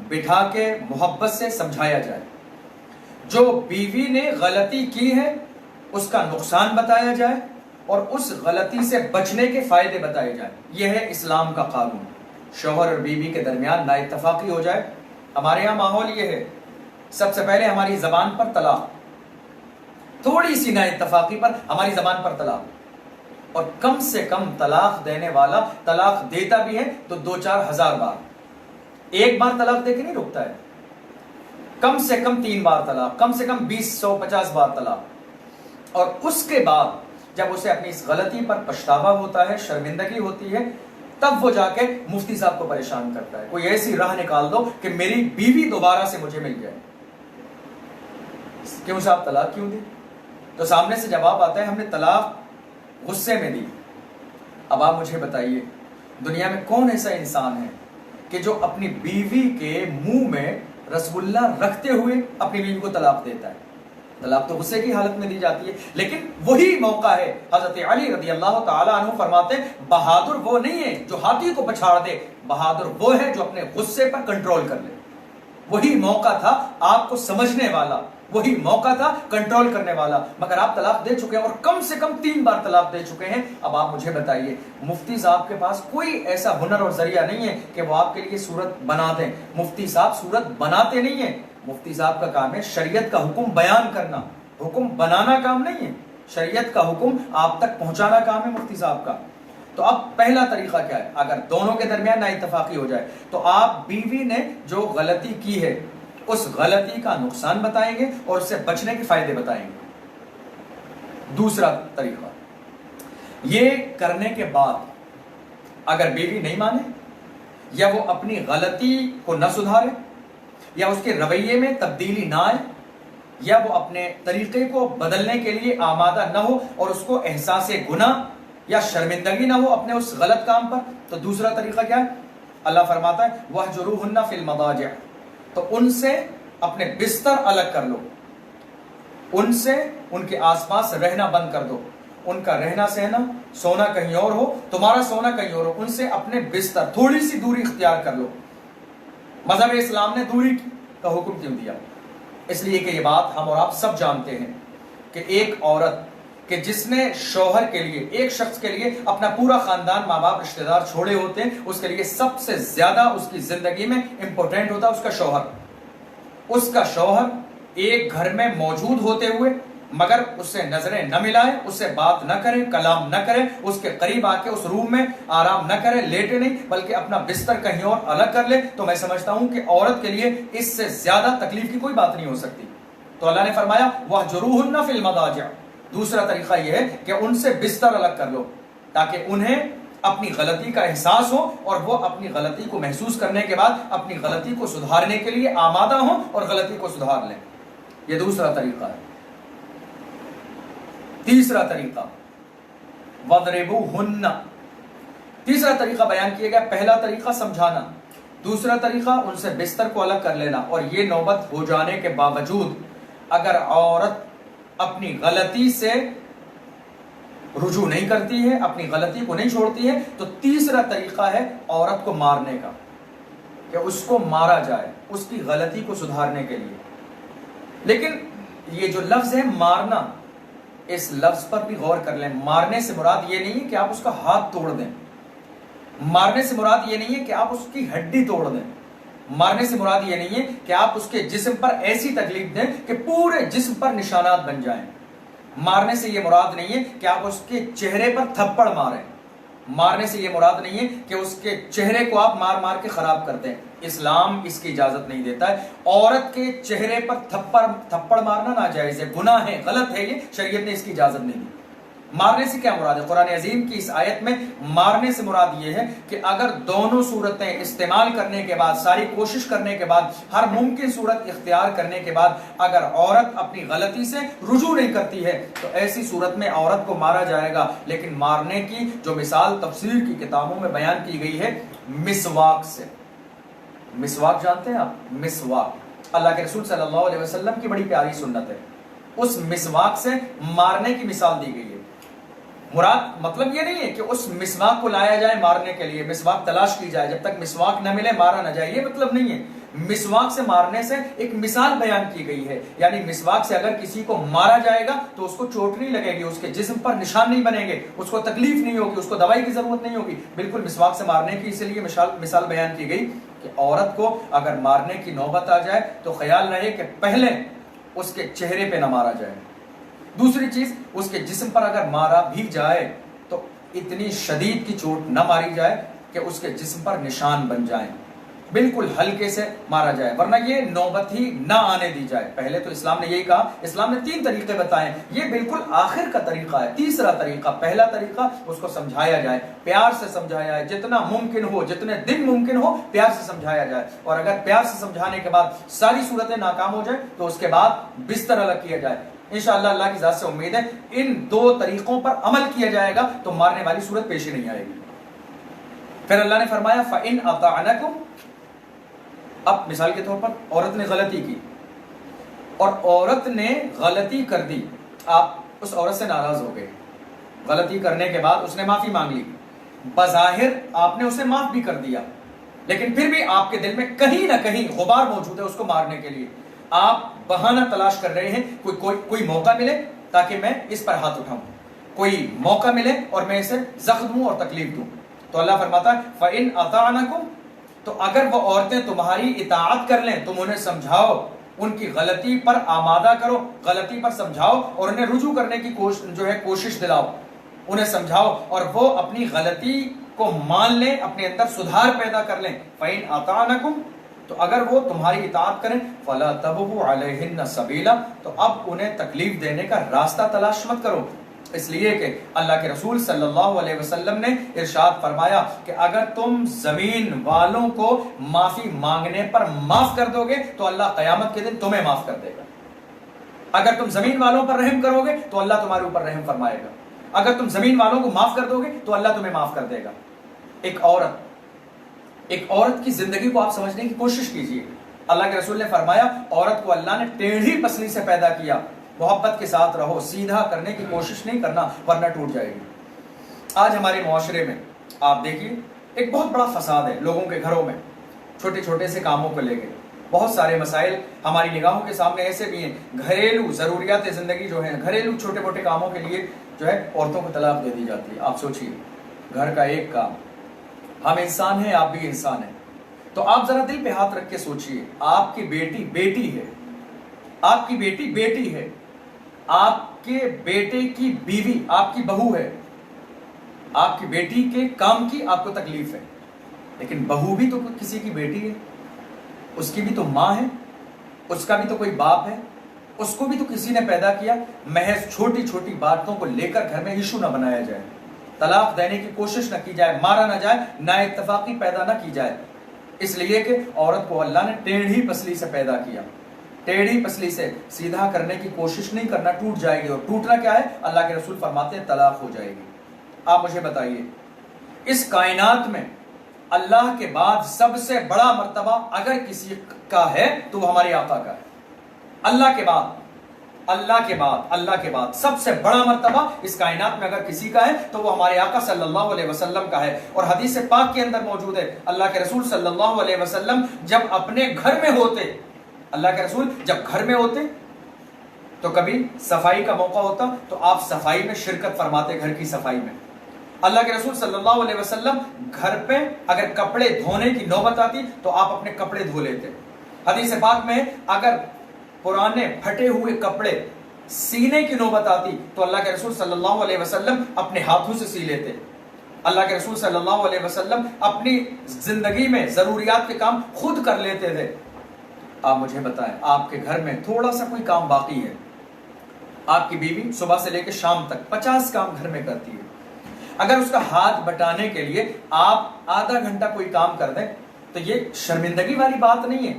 بٹھا کے محبت سے سمجھایا جائے. جو بیوی نے غلطی کی ہے اس کا نقصان بتایا جائے اور اس غلطی سے بچنے کے فائدے بتائے جائیں. یہ ہے اسلام کا قانون. شوہر اور بیوی کے درمیان نا اتفاقی ہو جائے. ہمارے یہاں ماحول یہ ہے، سب سے پہلے ہماری زبان پر طلاق، تھوڑی سی نا اتفاقی پر ہماری زبان پر طلاق. اور کم سے کم طلاق دینے والا طلاق دیتا بھی ہے تو 2-4 ہزار بار. ایک بار طلاق دے کے نہیں رکتا ہے، کم سے کم 3 بار طلاق، کم سے کم 20-150 بار طلاق. اور اس کے بعد جب اسے اپنی اس غلطی پر پچھتاوا ہوتا ہے، شرمندگی ہوتی ہے، تب وہ جا کے مفتی صاحب کو پریشان کرتا ہے، کوئی ایسی راہ نکال دو کہ میری بیوی دوبارہ سے مجھے مل جائے. کیوں صاحب طلاق کیوں دی؟ تو سامنے سے جواب آتا ہے ہم نے طلاق غصے میں دی. اب آپ مجھے بتائیے دنیا میں کون ایسا انسان ہے کہ جو اپنی بیوی کے منہ میں رسگلہ رکھتے ہوئے اپنی بیوی کو طلاق دیتا ہے؟ طلاق تو غصے کی حالت میں دی جاتی ہے، لیکن وہی موقع ہے، حضرت علی رضی اللہ تعالیٰ عنہ فرماتے ہیں بہادر وہ نہیں ہے جو ہاتھی کو پچھاڑ دے، بہادر وہ ہے جو اپنے غصے پر کنٹرول کر لے۔ وہی موقع تھا آپ کو سمجھنے والا، وہی موقع تھا کنٹرول کرنے والا، مگر آپ طلاق دے چکے ہیں اور کم سے کم 3 بار طلاق دے چکے ہیں۔ اب آپ مجھے بتائیے، مفتی صاحب کے پاس کوئی ایسا ہنر اور ذریعہ نہیں ہے کہ وہ آپ کے لیے صورت بنا دیں۔ مفتی صاحب صورت بناتے نہیں ہیں، مفتی صاحب کا کام ہے شریعت کا حکم بیان کرنا، حکم بنانا کام نہیں ہے، شریعت کا حکم آپ تک پہنچانا کام ہے مفتی صاحب کا۔ تو اب پہلا طریقہ کیا ہے؟ اگر دونوں کے درمیان نا اتفاقی ہو جائے تو آپ بیوی نے جو غلطی کی ہے اس غلطی کا نقصان بتائیں گے اور اس سے بچنے کے فائدے بتائیں گے۔ دوسرا طریقہ، یہ کرنے کے بعد اگر بیوی نہیں مانے یا وہ اپنی غلطی کو نہ سدھارے یا اس کے رویے میں تبدیلی نہ آئے یا وہ اپنے طریقے کو بدلنے کے لیے آمادہ نہ ہو اور اس کو احساس گناہ یا شرمندگی نہ ہو اپنے اس غلط کام پر، تو دوسرا طریقہ کیا ہے؟ اللہ فرماتا ہے وَاهْجُرُوهُنَّ فِي الْمَضَاجِعِ، تو ان سے اپنے بستر الگ کر لو، ان سے ان کے آس پاس رہنا بند کر دو، ان کا رہنا سہنا سونا کہیں اور ہو، تمہارا سونا کہیں اور ہو، ان سے اپنے بستر تھوڑی سی دوری اختیار کر لو۔ مذہب اسلام نے دوری کا حکم کیوں دیا؟ اس لیے کہ یہ بات ہم اور آپ سب جانتے ہیں کہ ایک عورت کہ جس نے شوہر کے لیے، ایک شخص کے لیے اپنا پورا خاندان، ماں باپ، رشتہ دار چھوڑے ہوتے ہیں، اس کے لیے سب سے زیادہ اس کی زندگی میں امپورٹنٹ ہوتا ہے اس کا شوہر۔ اس کا شوہر ایک گھر میں موجود ہوتے ہوئے مگر اس سے نظریں نہ ملائے، اس سے بات نہ کرے، کلام نہ کرے، اس کے قریب آ کے اس روم میں آرام نہ کرے، لیٹے نہیں بلکہ اپنا بستر کہیں اور الگ کر لے، تو میں سمجھتا ہوں کہ عورت کے لیے اس سے زیادہ تکلیف کی کوئی بات نہیں ہو سکتی۔ تو اللہ نے فرمایا وَاهْجُرُوهُنَّ فِي الْمَضَاجِعِ، دوسرا طریقہ یہ ہے کہ ان سے بستر الگ کر لو تاکہ انہیں اپنی غلطی کا احساس ہو اور وہ اپنی غلطی کو محسوس کرنے کے بعد اپنی غلطی کو سدھارنے کے لیے آمادہ ہوں اور غلطی کو سدھار لیں۔ یہ دوسرا طریقہ ہے۔ تیسرا طریقہ وَاضْرِبُوهُنَّ، تیسرا طریقہ بیان کیا گیا۔ پہلا طریقہ سمجھانا، دوسرا طریقہ ان سے بستر کو الگ کر لینا، اور یہ نوبت ہو جانے کے باوجود اگر عورت اپنی غلطی سے رجوع نہیں کرتی ہے، اپنی غلطی کو نہیں چھوڑتی ہے، تو تیسرا طریقہ ہے عورت کو مارنے کا، کہ اس کو مارا جائے اس کی غلطی کو سدھارنے کے لیے۔ لیکن یہ جو لفظ ہے مارنا، اس لفظ پر بھی غور کر لیں۔ مارنے سے مراد یہ نہیں ہے کہ آپ اس کا ہاتھ توڑ دیں، مارنے سے مراد یہ نہیں ہے کہ آپ اس کی ہڈی توڑ دیں، مارنے سے مراد یہ نہیں ہے کہ آپ اس کے جسم پر ایسی تکلیف دیں کہ پورے جسم پر نشانات بن جائیں۔ مارنے سے یہ مراد نہیں ہے کہ آپ اس کے چہرے پر تھپڑ ماریں، مارنے سے یہ مراد نہیں ہے کہ اس کے چہرے کو آپ مار مار کے خراب کر دیں۔ اسلام اس کی اجازت نہیں دیتا ہے۔ عورت کے چہرے پر تھپڑ مارنا ناجائز ہے، گناہ ہے، غلط ہے، یہ شریعت نے اس کی اجازت نہیں دی۔ مارنے سے کیا مراد ہے؟ قرآن عظیم کی اس آیت میں مارنے سے مراد یہ ہے کہ اگر دونوں صورتیں استعمال کرنے کے بعد، ساری کوشش کرنے کے بعد، ہر ممکن صورت اختیار کرنے کے بعد اگر عورت اپنی غلطی سے رجوع نہیں کرتی ہے تو ایسی صورت میں عورت کو مارا جائے گا۔ لیکن مارنے کی جو مثال تفسیر کی کتابوں میں بیان کی گئی ہے مسواک سے۔ مسواک جانتے ہیں آپ؟ مسواک اللہ کے رسول صلی اللہ علیہ وسلم کی بڑی پیاری سنت ہے۔ اس مسواک سے مارنے کی مثال دی گئی ہے۔ مراد مطلب یہ نہیں ہے کہ اس مسواک کو لایا جائے مارنے کے لیے، مسواک تلاش کی جائے، جب تک مسواک نہ ملے مارا نہ جائے، یہ مطلب نہیں ہے۔ مسواک سے مارنے سے ایک مثال بیان کی گئی ہے، یعنی مسواک سے اگر کسی کو مارا جائے گا تو اس کو چوٹ نہیں لگے گی، اس کے جسم پر نشان نہیں بنے گے، اس کو تکلیف نہیں ہوگی، اس کو دوائی کی ضرورت نہیں ہوگی، بالکل مسواک سے مارنے کی اس لیے مثال بیان کی گئی کہ عورت کو اگر مارنے کی نوبت آ جائے تو خیال رہے کہ پہلے اس کے چہرے پہ نہ مارا جائے، دوسری چیز اس کے جسم پر اگر مارا بھی جائے تو اتنی شدید کی چوٹ نہ ماری جائے کہ اس کے جسم پر نشان بن جائیں، بالکل ہلکے سے مارا جائے، ورنہ یہ نوبت ہی نہ آنے دی جائے۔ پہلے تو اسلام نے یہی کہا، اسلام نے 3 طریقے بتائے، یہ بالکل آخر کا طریقہ ہے۔ تیسرا طریقہ، پہلا طریقہ اس کو سمجھایا جائے، پیار سے سمجھایا جائے، جتنا ممکن ہو، جتنے دن ممکن ہو پیار سے سمجھایا جائے، اور اگر پیار سے سمجھانے کے بعد ساری صورتیں ناکام ہو جائیں تو اس کے بعد بستر الگ کیا جائے۔ انشاءاللہ اللہ کی ذات سے امید ہے ان 2 طریقوں پر عمل کیا جائے گا تو مارنے والی صورت پیش ہی نہیں آئے گی۔ پھر اللہ نے فرمایا فَإِنْ أَطَعْنَكُمْ، اب مثال کے طور پر عورت نے غلطی کی، اور عورت نے غلطی کر دی، آپ اس عورت سے ناراض ہو گئے، غلطی کرنے کے بعد اس نے معافی مانگ لی، بظاہر آپ نے اسے معاف بھی کر دیا، لیکن پھر بھی آپ کے دل میں کہیں نہ کہیں غبار موجود ہے اس کو مارنے کے لیے، آپ بہانہ تلاش کر رہے ہیں، کوئی موقع ملے تاکہ میں اس پر ہاتھ اٹھاؤں، کوئی موقع ملے اور میں اسے زخم دوں اور تکلیف دوں۔ تو اللہ فرماتا ہے فَإِنْ أَطَعْنَكُمْ، تو اگر وہ عورتیں تمہاری اطاعت کر لیں، تم انہیں سمجھاؤ، ان کی غلطی پر آمادہ کرو، غلطی پر سمجھاؤ اور انہیں رجوع کرنے کی کوشش دلاؤ، انہیں سمجھاؤ اور وہ اپنی غلطی کو مان لیں، اپنے اندر سدھار پیدا کر لیں۔ فَإِنْ أَطَعْنَكُمْ، تو اگر وہ تمہاری اطاعت کریں، فَلَا تَبْغُوا عَلَيْهِنَّ سَبِيلًا، تو اب انہیں تکلیف دینے کا راستہ تلاش مت کرو، اس لیے کہ اللہ کے رسول صلی اللہ علیہ وسلم نے ارشاد فرمایا کہ اگر تم زمین والوں کو معافی مانگنے پر معاف کر دو گے تو اللہ قیامت کے دن تمہیں معاف کر دے گا، اگر تم زمین والوں پر رحم کرو گے تو اللہ تمہارے اوپر رحم فرمائے گا، اگر تم زمین والوں کو معاف کر دو گے تو اللہ تمہیں معاف کر دے گا۔ ایک عورت کی زندگی کو آپ سمجھنے کی کوشش کیجئے، اللہ کے رسول نے فرمایا عورت کو اللہ نے ٹیڑھی پسلی سے پیدا کیا، محبت کے ساتھ رہو، سیدھا کرنے کی کوشش نہیں کرنا ورنہ ٹوٹ جائے گی۔ آج ہمارے معاشرے میں آپ دیکھیے ایک بہت بڑا فساد ہے، لوگوں کے گھروں میں چھوٹے چھوٹے سے کاموں کو لے کے بہت سارے مسائل ہماری نگاہوں کے سامنے ایسے بھی ہیں، گھریلو ضروریات زندگی جو ہیں، گھریلو چھوٹے موٹے کاموں کے لیے جو ہے عورتوں کو طلاق دے دی جاتی ہے۔ آپ سوچیے گھر کا ایک کام، ہم انسان ہیں، آپ بھی انسان ہیں، تو آپ ذرا دل پہ ہاتھ رکھ کے سوچیے، آپ کی بیٹی بیٹی ہے، آپ کی بیٹی بیٹی ہے، آپ کے بیٹے کی بیوی آپ کی بہو ہے، آپ کی بیٹی کے کام کی آپ کو تکلیف ہے، لیکن بہو بھی تو کسی کی بیٹی ہے، اس کی بھی تو ماں ہے، اس کا بھی تو کوئی باپ ہے، اس کو بھی تو کسی نے پیدا کیا۔ محض چھوٹی چھوٹی باتوں کو لے کر گھر میں ایشو نہ بنایا جائے، طلاق دینے کی کوشش نہ کی جائے، مارا نہ جائے، نا اتفاقی پیدا نہ کی جائے، اس لیے کہ عورت کو اللہ نے ٹیڑھی پسلی سے پیدا کیا، ٹیڑھی پسلی سے سیدھا کرنے کی کوشش نہیں کرنا، ٹوٹ جائے گی، اور ٹوٹنا کیا ہے؟ اللہ کے رسول فرماتے ہیں طلاق ہو جائے گی۔ آپ مجھے بتائیے اس کائنات میں اللہ کے بعد سب سے بڑا مرتبہ اگر کسی کا ہے تو وہ ہمارے آقا کا ہے، اللہ کے بعد سب سے بڑا مرتبہ اس کائنات میں اگر کسی کا ہے تو وہ ہمارے آقا صلی اللہ علیہ وسلم کا ہے، اور حدیث پاک کے اندر موجود ہے اللہ کے رسول صلی اللہ علیہ وسلم جب اپنے گھر میں ہوتے، اللہ کے رسول جب گھر میں ہوتے تو کبھی صفائی کا موقع ہوتا تو آپ صفائی میں شرکت فرماتے، گھر کی صفائی میں۔ اللہ کے رسول صلی اللہ علیہ وسلم گھر پہ اگر کپڑے دھونے کی نوبت آتی تو آپ اپنے کپڑے دھو لیتے۔ حدیث پاک میں اگر پرانے پھٹے ہوئے کپڑے سینے کی نوبت آتی تو اللہ کے رسول صلی اللہ علیہ وسلم اپنے ہاتھوں سے سی لیتے۔ اللہ کے رسول صلی اللہ علیہ وسلم اپنی زندگی میں ضروریات کے کام خود کر لیتے تھے۔ آپ مجھے بتائیں آپ کے گھر میں تھوڑا سا کوئی کام باقی ہے، آپ کی بیوی صبح سے لے کے شام تک 50 کام گھر میں کرتی ہے، اگر اس کا ہاتھ بٹانے کے لیے آپ آدھا گھنٹہ کوئی کام کر دیں تو یہ شرمندگی والی بات نہیں ہے۔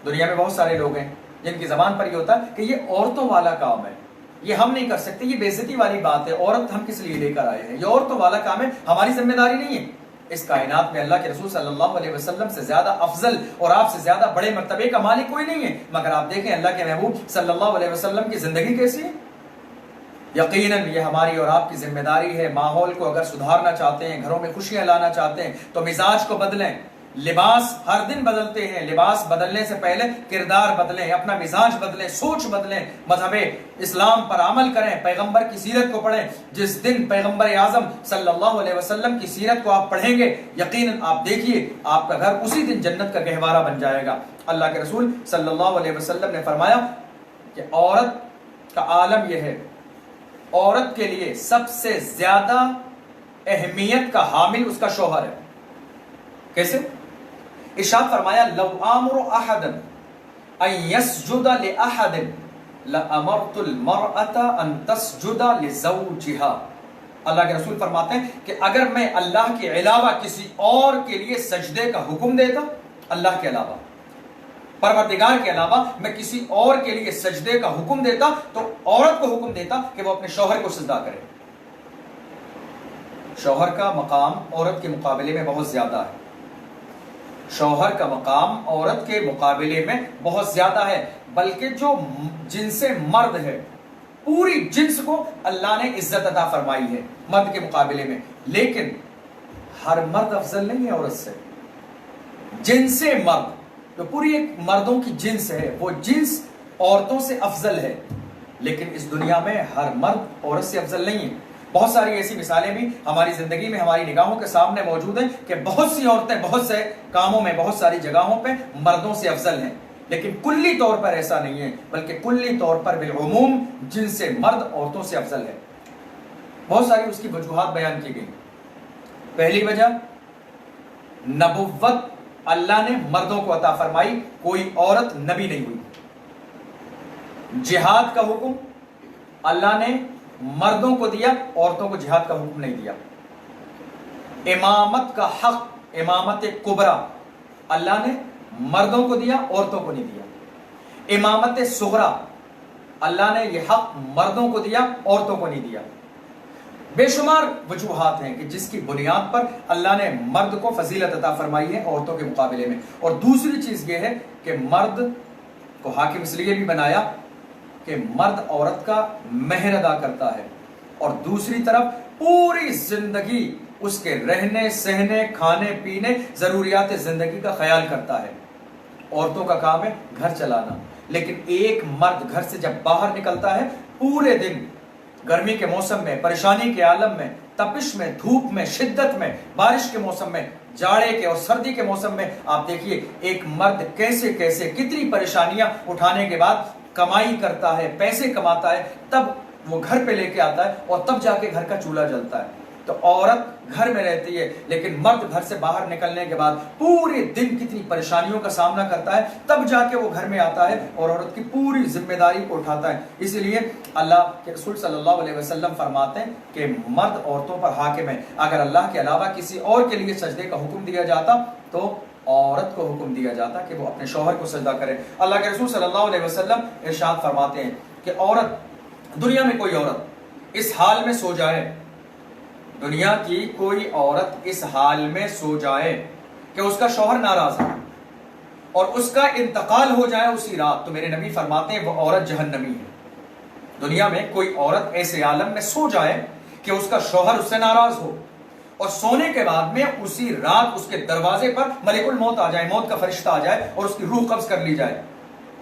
دنیا میں بہت سارے لوگ ہیں جن کی زبان پر یہ ہوتا ہے کہ یہ عورتوں والا کام ہے، یہ ہم نہیں کر سکتے، یہ بے عزتی والی بات ہے، عورت ہم کس لیے لے کر آئے ہیں، یہ عورتوں والا کام ہے، ہماری ذمہ داری نہیں ہے۔ اس کائنات میں اللہ کے رسول صلی اللہ علیہ وسلم سے زیادہ افضل اور آپ سے زیادہ بڑے مرتبے کا مالک کوئی نہیں ہے، مگر آپ دیکھیں اللہ کے محبوب صلی اللہ علیہ وسلم کی زندگی کیسی ہے۔ یقیناً یہ ہماری اور آپ کی ذمہ داری ہے، ماحول کو اگر سدھارنا چاہتے ہیں، گھروں میں خوشیاں لانا چاہتے ہیں تو مزاج کو بدلیں۔ لباس ہر دن بدلتے ہیں، لباس بدلنے سے پہلے کردار بدلیں، اپنا مزاج بدلیں، سوچ بدلیں، مذہب اسلام پر عمل کریں، پیغمبر کی سیرت کو پڑھیں۔ جس دن پیغمبر اعظم صلی اللہ علیہ وسلم کی سیرت کو آپ پڑھیں گے یقیناً آپ دیکھیے آپ کا گھر اسی دن جنت کا گہوارہ بن جائے گا۔ اللہ کے رسول صلی اللہ علیہ وسلم نے فرمایا کہ عورت کا عالم یہ ہے، عورت کے لیے سب سے زیادہ اہمیت کا حامل اس کا شوہر ہے۔ کیسے؟ ارشاد فرمایا لو آمر احدا ان يسجد لاحد لامرت المرأة ان تسجد لزوجها۔ اللہ کے رسول فرماتے ہیں کہ اگر میں اللہ کے علاوہ کسی اور کے لیے سجدے کا حکم دیتا، اللہ کے علاوہ، پروردگار کے علاوہ میں کسی اور کے لیے سجدے کا حکم دیتا تو عورت کو حکم دیتا کہ وہ اپنے شوہر کو سجدہ کرے۔ شوہر کا مقام عورت کے مقابلے میں بہت زیادہ ہے۔ شوہر کا مقام عورت کے مقابلے میں بہت زیادہ ہے، بلکہ جو جنس مرد ہے پوری جنس کو اللہ نے عزت عطا فرمائی ہے مرد کے مقابلے میں، لیکن ہر مرد افضل نہیں ہے عورت سے۔ جنس مرد جو پوری ایک مردوں کی جنس ہے وہ جنس عورتوں سے افضل ہے، لیکن اس دنیا میں ہر مرد عورت سے افضل نہیں ہے۔ بہت ساری ایسی مثالیں بھی ہماری زندگی میں ہماری نگاہوں کے سامنے موجود ہیں کہ بہت سی عورتیں بہت سے کاموں میں بہت ساری جگہوں پہ مردوں سے افضل ہیں، لیکن کلی طور پر ایسا نہیں ہے، بلکہ کلی طور پر بالعموم جنس مرد عورتوں سے افضل ہے۔ بہت ساری اس کی وجوہات بیان کی گئی۔ پہلی وجہ، نبوت اللہ نے مردوں کو عطا فرمائی، کوئی عورت نبی نہیں ہوئی۔ جہاد کا حکم اللہ نے مردوں کو دیا، عورتوں کو جہاد کا حکم نہیں دیا۔ امامت کا حق، امامت کبریٰ اللہ نے مردوں کو دیا، عورتوں کو نہیں دیا۔ امامت صغریٰ اللہ نے یہ حق مردوں کو دیا، عورتوں کو نہیں دیا۔ بے شمار وجوہات ہیں کہ جس کی بنیاد پر اللہ نے مرد کو فضیلت عطا فرمائی ہے عورتوں کے مقابلے میں۔ اور دوسری چیز یہ ہے کہ مرد کو حاکم اس لیے بھی بنایا کہ مرد عورت کا مہر ادا کرتا ہے، اور دوسری طرف پوری زندگی اس کے رہنے سہنے کھانے پینے ضروریات زندگی کا خیال کرتا ہے۔ عورتوں کا کام ہے گھر چلانا، لیکن ایک مرد گھر سے جب باہر نکلتا ہے پورے دن گرمی کے موسم میں، پریشانی کے عالم میں، تپش میں، دھوپ میں، شدت میں، بارش کے موسم میں، جاڑے کے اور سردی کے موسم میں، آپ دیکھیے ایک مرد کیسے کیسے کتنی پریشانیاں اٹھانے کے بعد کمائی کرتا ہے، پیسے کماتا ہے، تب وہ گھر پہ لے کے آتا ہے اور تب جا کے گھر کا چولہا جلتا ہے۔ تو عورت گھر میں رہتی ہے، لیکن مرد گھر سے باہر نکلنے کے بعد پورے دن کتنی پریشانیوں کا سامنا کرتا ہے، تب جا کے وہ گھر میں آتا ہے اور عورت کی پوری ذمہ داری کو اٹھاتا ہے۔ اسی لیے اللہ کے رسول صلی اللہ علیہ وسلم فرماتے ہیں کہ مرد عورتوں پر حاکم ہے۔ اگر اللہ کے علاوہ کسی اور کے لیے سجدے کا حکم دیا جاتا تو عورت کو حکم دیا جاتا کہ وہ اپنے شوہر کو سجدہ کرے۔ اللہ کے رسول صلی اللہ علیہ وسلم ارشاد فرماتے ہیں کہ عورت، دنیا میں کوئی عورت اس حال میں سو جائے، دنیا کی کوئی عورت اس حال میں سو جائے کہ اس کا شوہر ناراض ہے اور اس کا انتقال ہو جائے اسی رات، تو میرے نبی فرماتے ہیں وہ عورت جہنمی ہے۔ دنیا میں کوئی عورت ایسے عالم میں سو جائے کہ اس کا شوہر اس سے ناراض ہو اور سونے کے بعد میں اسی رات اس کے دروازے پر ملک الموت آ جائے، موت کا فرشتہ آ جائے اور اس کی روح قبض کر لی جائے،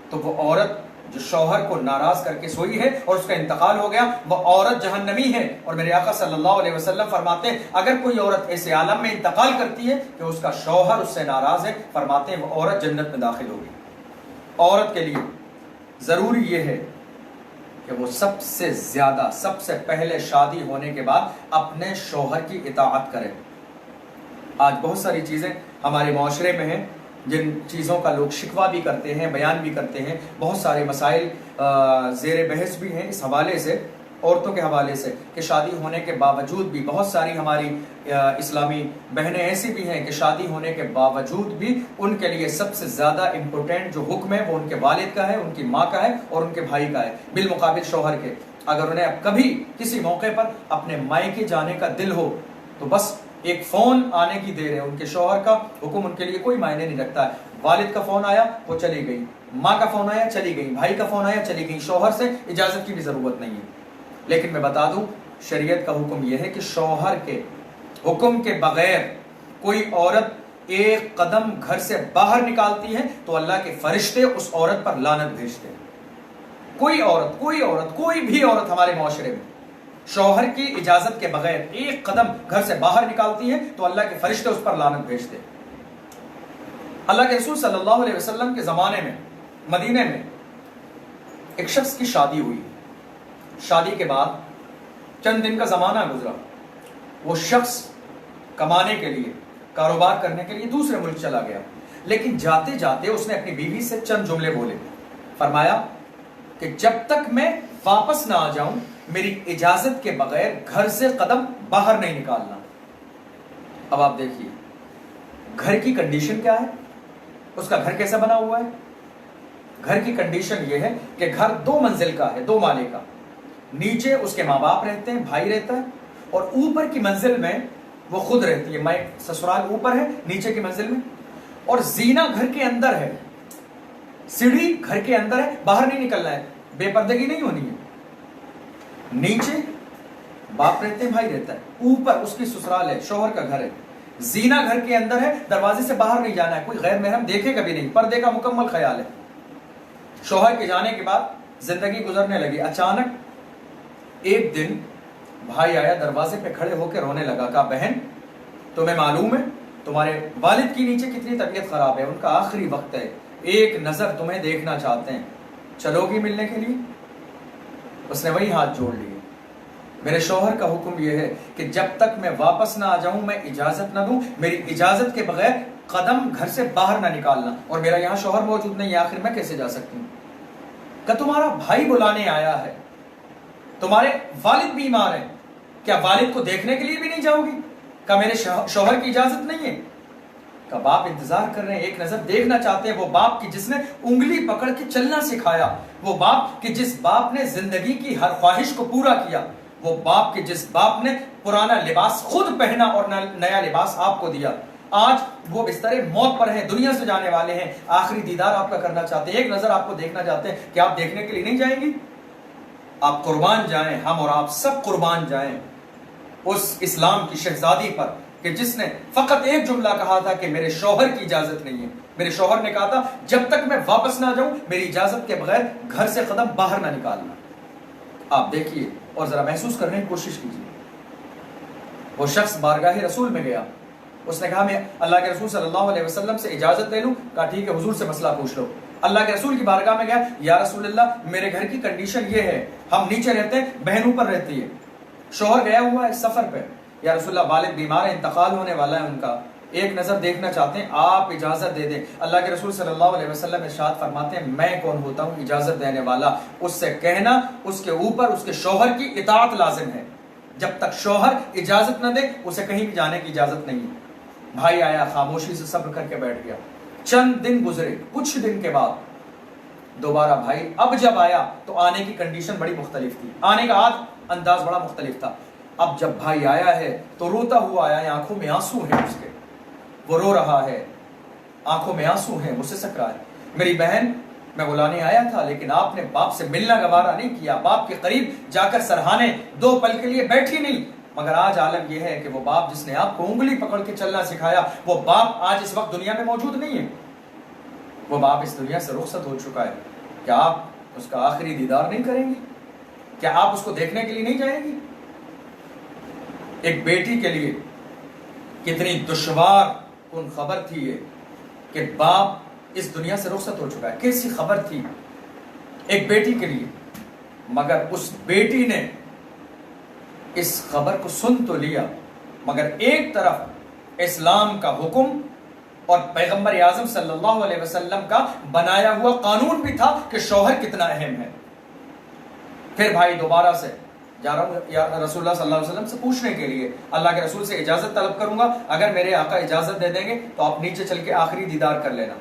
تو وہ عورت جو شوہر کو ناراض کر کے سوئی ہے اور اس کا انتقال ہو گیا، وہ عورت جہنمی ہے۔ اور میرے آقا صلی اللہ علیہ وسلم فرماتے ہیں اگر کوئی عورت ایسے عالم میں انتقال کرتی ہے کہ اس کا شوہر اس سے ناراض ہے، فرماتے ہیں وہ عورت جنت میں داخل ہوگی۔ عورت کے لیے ضروری یہ ہے کہ وہ سب سے زیادہ، سب سے پہلے شادی ہونے کے بعد اپنے شوہر کی اطاعت کرے۔ آج بہت ساری چیزیں ہمارے معاشرے میں ہیں جن چیزوں کا لوگ شکوہ بھی کرتے ہیں، بیان بھی کرتے ہیں، بہت سارے مسائل زیر بحث بھی ہیں اس حوالے سے، عورتوں کے حوالے سے، کہ شادی ہونے کے باوجود بھی بہت ساری ہماری اسلامی بہنیں ایسی بھی ہیں کہ شادی ہونے کے باوجود بھی ان کے لیے سب سے زیادہ امپورٹنٹ جو حکم ہے وہ ان کے والد کا ہے، ان کی ماں کا ہے اور ان کے بھائی کا ہے، بالمقابل شوہر کے۔ اگر انہیں اب کبھی کسی موقع پر اپنے مائکے جانے کا دل ہو تو بس ایک فون آنے کی دیر ہے، ان کے شوہر کا حکم ان کے لیے کوئی معنی نہیں رکھتا ہے۔ والد کا فون آیا وہ چلی گئی، ماں کا فون آیا چلی گئی، بھائی کا فون آیا چلی گئی، شوہر سے اجازت کی بھی ضرورت نہیں ہے۔ لیکن میں بتا دوں شریعت کا حکم یہ ہے کہ شوہر کے حکم کے بغیر کوئی عورت ایک قدم گھر سے باہر نکالتی ہے تو اللہ کے فرشتے اس عورت پر لعنت بھیجتے ہیں۔ کوئی عورت کوئی بھی عورت ہمارے معاشرے میں شوہر کی اجازت کے بغیر ایک قدم گھر سے باہر نکالتی ہے تو اللہ کے فرشتے اس پر لعنت بھیجتے ہیں۔ اللہ کے رسول صلی اللہ علیہ وسلم کے زمانے میں مدینے میں ایک شخص کی شادی ہوئی، شادی کے بعد چند دن کا زمانہ گزرا، وہ شخص کمانے کے لیے، کاروبار کرنے کے لیے دوسرے ملک چلا گیا، لیکن جاتے جاتے اس نے اپنی بیوی سے چند جملے بولے، فرمایا کہ جب تک میں واپس نہ آ جاؤں میری اجازت کے بغیر گھر سے قدم باہر نہیں نکالنا۔ اب آپ دیکھیے گھر کی کنڈیشن کیا ہے، اس کا گھر کیسا بنا ہوا ہے۔ گھر کی کنڈیشن یہ ہے کہ گھر 2 منزل کا ہے، 2 مالے کا، نیچے اس کے ماں باپ رہتے ہیں، بھائی رہتا ہے، اور اوپر کی منزل میں وہ خود رہتی ہے، میں سسرال اوپر ہے، نیچے کی منزل میں اور زینا گھر کے اندر ہے, سیڑھی گھر کے اندر ہے, باہر نہیں نکلنا ہے, بے پردگی نہیں ہونی ہے. نیچے باپ رہتے ہیں, بھائی رہتا ہے, اوپر اس کی سسرال ہے, شوہر کا گھر ہے. زینا گھر کے اندر ہے, دروازے سے باہر نہیں جانا ہے, کوئی غیر محرم دیکھے کبھی نہیں, پردے کا مکمل خیال ہے. شوہر کے جانے کے بعد زندگی گزرنے لگی. اچانک ایک دن بھائی آیا, دروازے پہ کھڑے ہو کے رونے لگا. کہا بہن تمہیں معلوم ہے تمہارے والد کی نیچے کتنی طبیعت خراب ہے, ان کا آخری وقت ہے, ایک نظر تمہیں دیکھنا چاہتے ہیں, چلو گی ملنے کے لیے؟ اس نے وہی ہاتھ جوڑ لیے. میرے شوہر کا حکم یہ ہے کہ جب تک میں واپس نہ آ جاؤں, میں اجازت نہ دوں, میری اجازت کے بغیر قدم گھر سے باہر نہ نکالنا. اور میرا یہاں شوہر موجود نہیں ہے, آخر میں کیسے جا سکتی ہوں؟ کہ تمہارا بھائی بلانے آیا ہے, تمہارے والد بیمار ہیں, کیا والد کو دیکھنے کے لیے بھی نہیں جاؤ گی؟ کہ میرے شوہر کی اجازت نہیں ہے. کہ باپ انتظار کر رہے ہیں, ایک نظر دیکھنا چاہتے ہیں. وہ باپ کی جس نے انگلی پکڑ کے چلنا سکھایا, وہ باپ کہ جس باپ نے زندگی کی ہر خواہش کو پورا کیا, وہ باپ کہ جس باپ نے پرانا لباس خود پہنا اور نیا لباس آپ کو دیا. آج وہ بستر موت پر ہیں, دنیا سے جانے والے ہیں, آخری دیدار آپ کا کرنا چاہتے ہیں, ایک نظر آپ کو دیکھنا چاہتے ہیں. کہ آپ دیکھنے کے لیے نہیں جائیں گی؟ آپ قربان جائیں, ہم اور آپ سب قربان جائیں اس اسلام کی شہزادی پر کہ جس نے فقط ایک جملہ کہا تھا کہ میرے شوہر کی اجازت نہیں ہے. میرے شوہر نے کہا تھا جب تک میں واپس نہ جاؤں, میری اجازت کے بغیر گھر سے قدم باہر نہ نکالنا. آپ دیکھیے اور ذرا محسوس کرنے کی کوشش کیجیے. وہ شخص بارگاہ رسول میں گیا, اس نے کہا میں اللہ کے رسول صلی اللہ علیہ وسلم سے اجازت لے لوں؟ کہا ٹھیک ہے, حضور سے مسئلہ پوچھ لو. اللہ کے رسول کی بارگاہ میں گیا, یا رسول اللہ میرے گھر کی کنڈیشن یہ ہے, ہم نیچے رہتے ہیں, بہن اوپر رہتی ہے, شوہر گیا ہوا ہے سفر پہ, یا رسول اللہ والد بیمار ہے, انتقال ہونے والا ہے ان کا, ایک نظر دیکھنا چاہتے ہیں, آپ اجازت دے دیں. اللہ کے رسول صلی اللہ علیہ وسلم ارشاد فرماتے ہیں میں کون ہوتا ہوں اجازت دینے والا؟ اس سے کہنا اس کے اوپر اس کے شوہر کی اطاعت لازم ہے. جب تک شوہر اجازت نہ دے اسے کہیں بھی جانے کی اجازت نہیں. بھائی آیا, خاموشی سے صبر کر کے بیٹھ گیا. چند دن گزرے, کچھ دن کے بعد دوبارہ بھائی اب جب آیا تو آنے کی کنڈیشن بڑی مختلف تھی, آنے کا انداز بڑا مختلف تھا. اب جب بھائی آیا ہے تو روتا ہوا آیا ہے, آنکھوں میں آنسو ہیں اس کے, وہ رو رہا ہے, آنکھوں میں آنسو ہیں, مجھ سے سک رہا ہے. میری بہن میں بلانے آیا تھا لیکن آپ نے باپ سے ملنا گوارا نہیں کیا, باپ کے قریب جا کر سرہانے دو پل کے لیے بیٹھی نہیں. مگر آج عالم یہ ہے کہ وہ باپ جس نے آپ کو انگلی پکڑ کے چلنا سکھایا, وہ باپ آج اس وقت دنیا میں موجود نہیں ہے. وہ باپ اس دنیا سے رخصت ہو چکا ہے. کیا آپ اس کا آخری دیدار نہیں کریں گی؟ کیا آپ اس کو دیکھنے کے لیے نہیں جائیں گی؟ ایک بیٹی کے لیے کتنی دشوار کن خبر تھی یہ کہ باپ اس دنیا سے رخصت ہو چکا ہے. کیسی خبر تھی ایک بیٹی کے لیے, مگر اس بیٹی نے اس خبر کو سن تو لیا, مگر ایک طرف اسلام کا حکم اور پیغمبر اعظم صلی اللہ علیہ وسلم کا بنایا ہوا قانون بھی تھا کہ شوہر کتنا اہم ہے. پھر بھائی دوبارہ سے جا رہا ہوں یا رسول اللہ صلی اللہ علیہ وسلم سے پوچھنے کے لیے, اللہ کے رسول سے اجازت طلب کروں گا, اگر میرے آقا اجازت دے دیں گے تو آپ نیچے چل کے آخری دیدار کر لینا.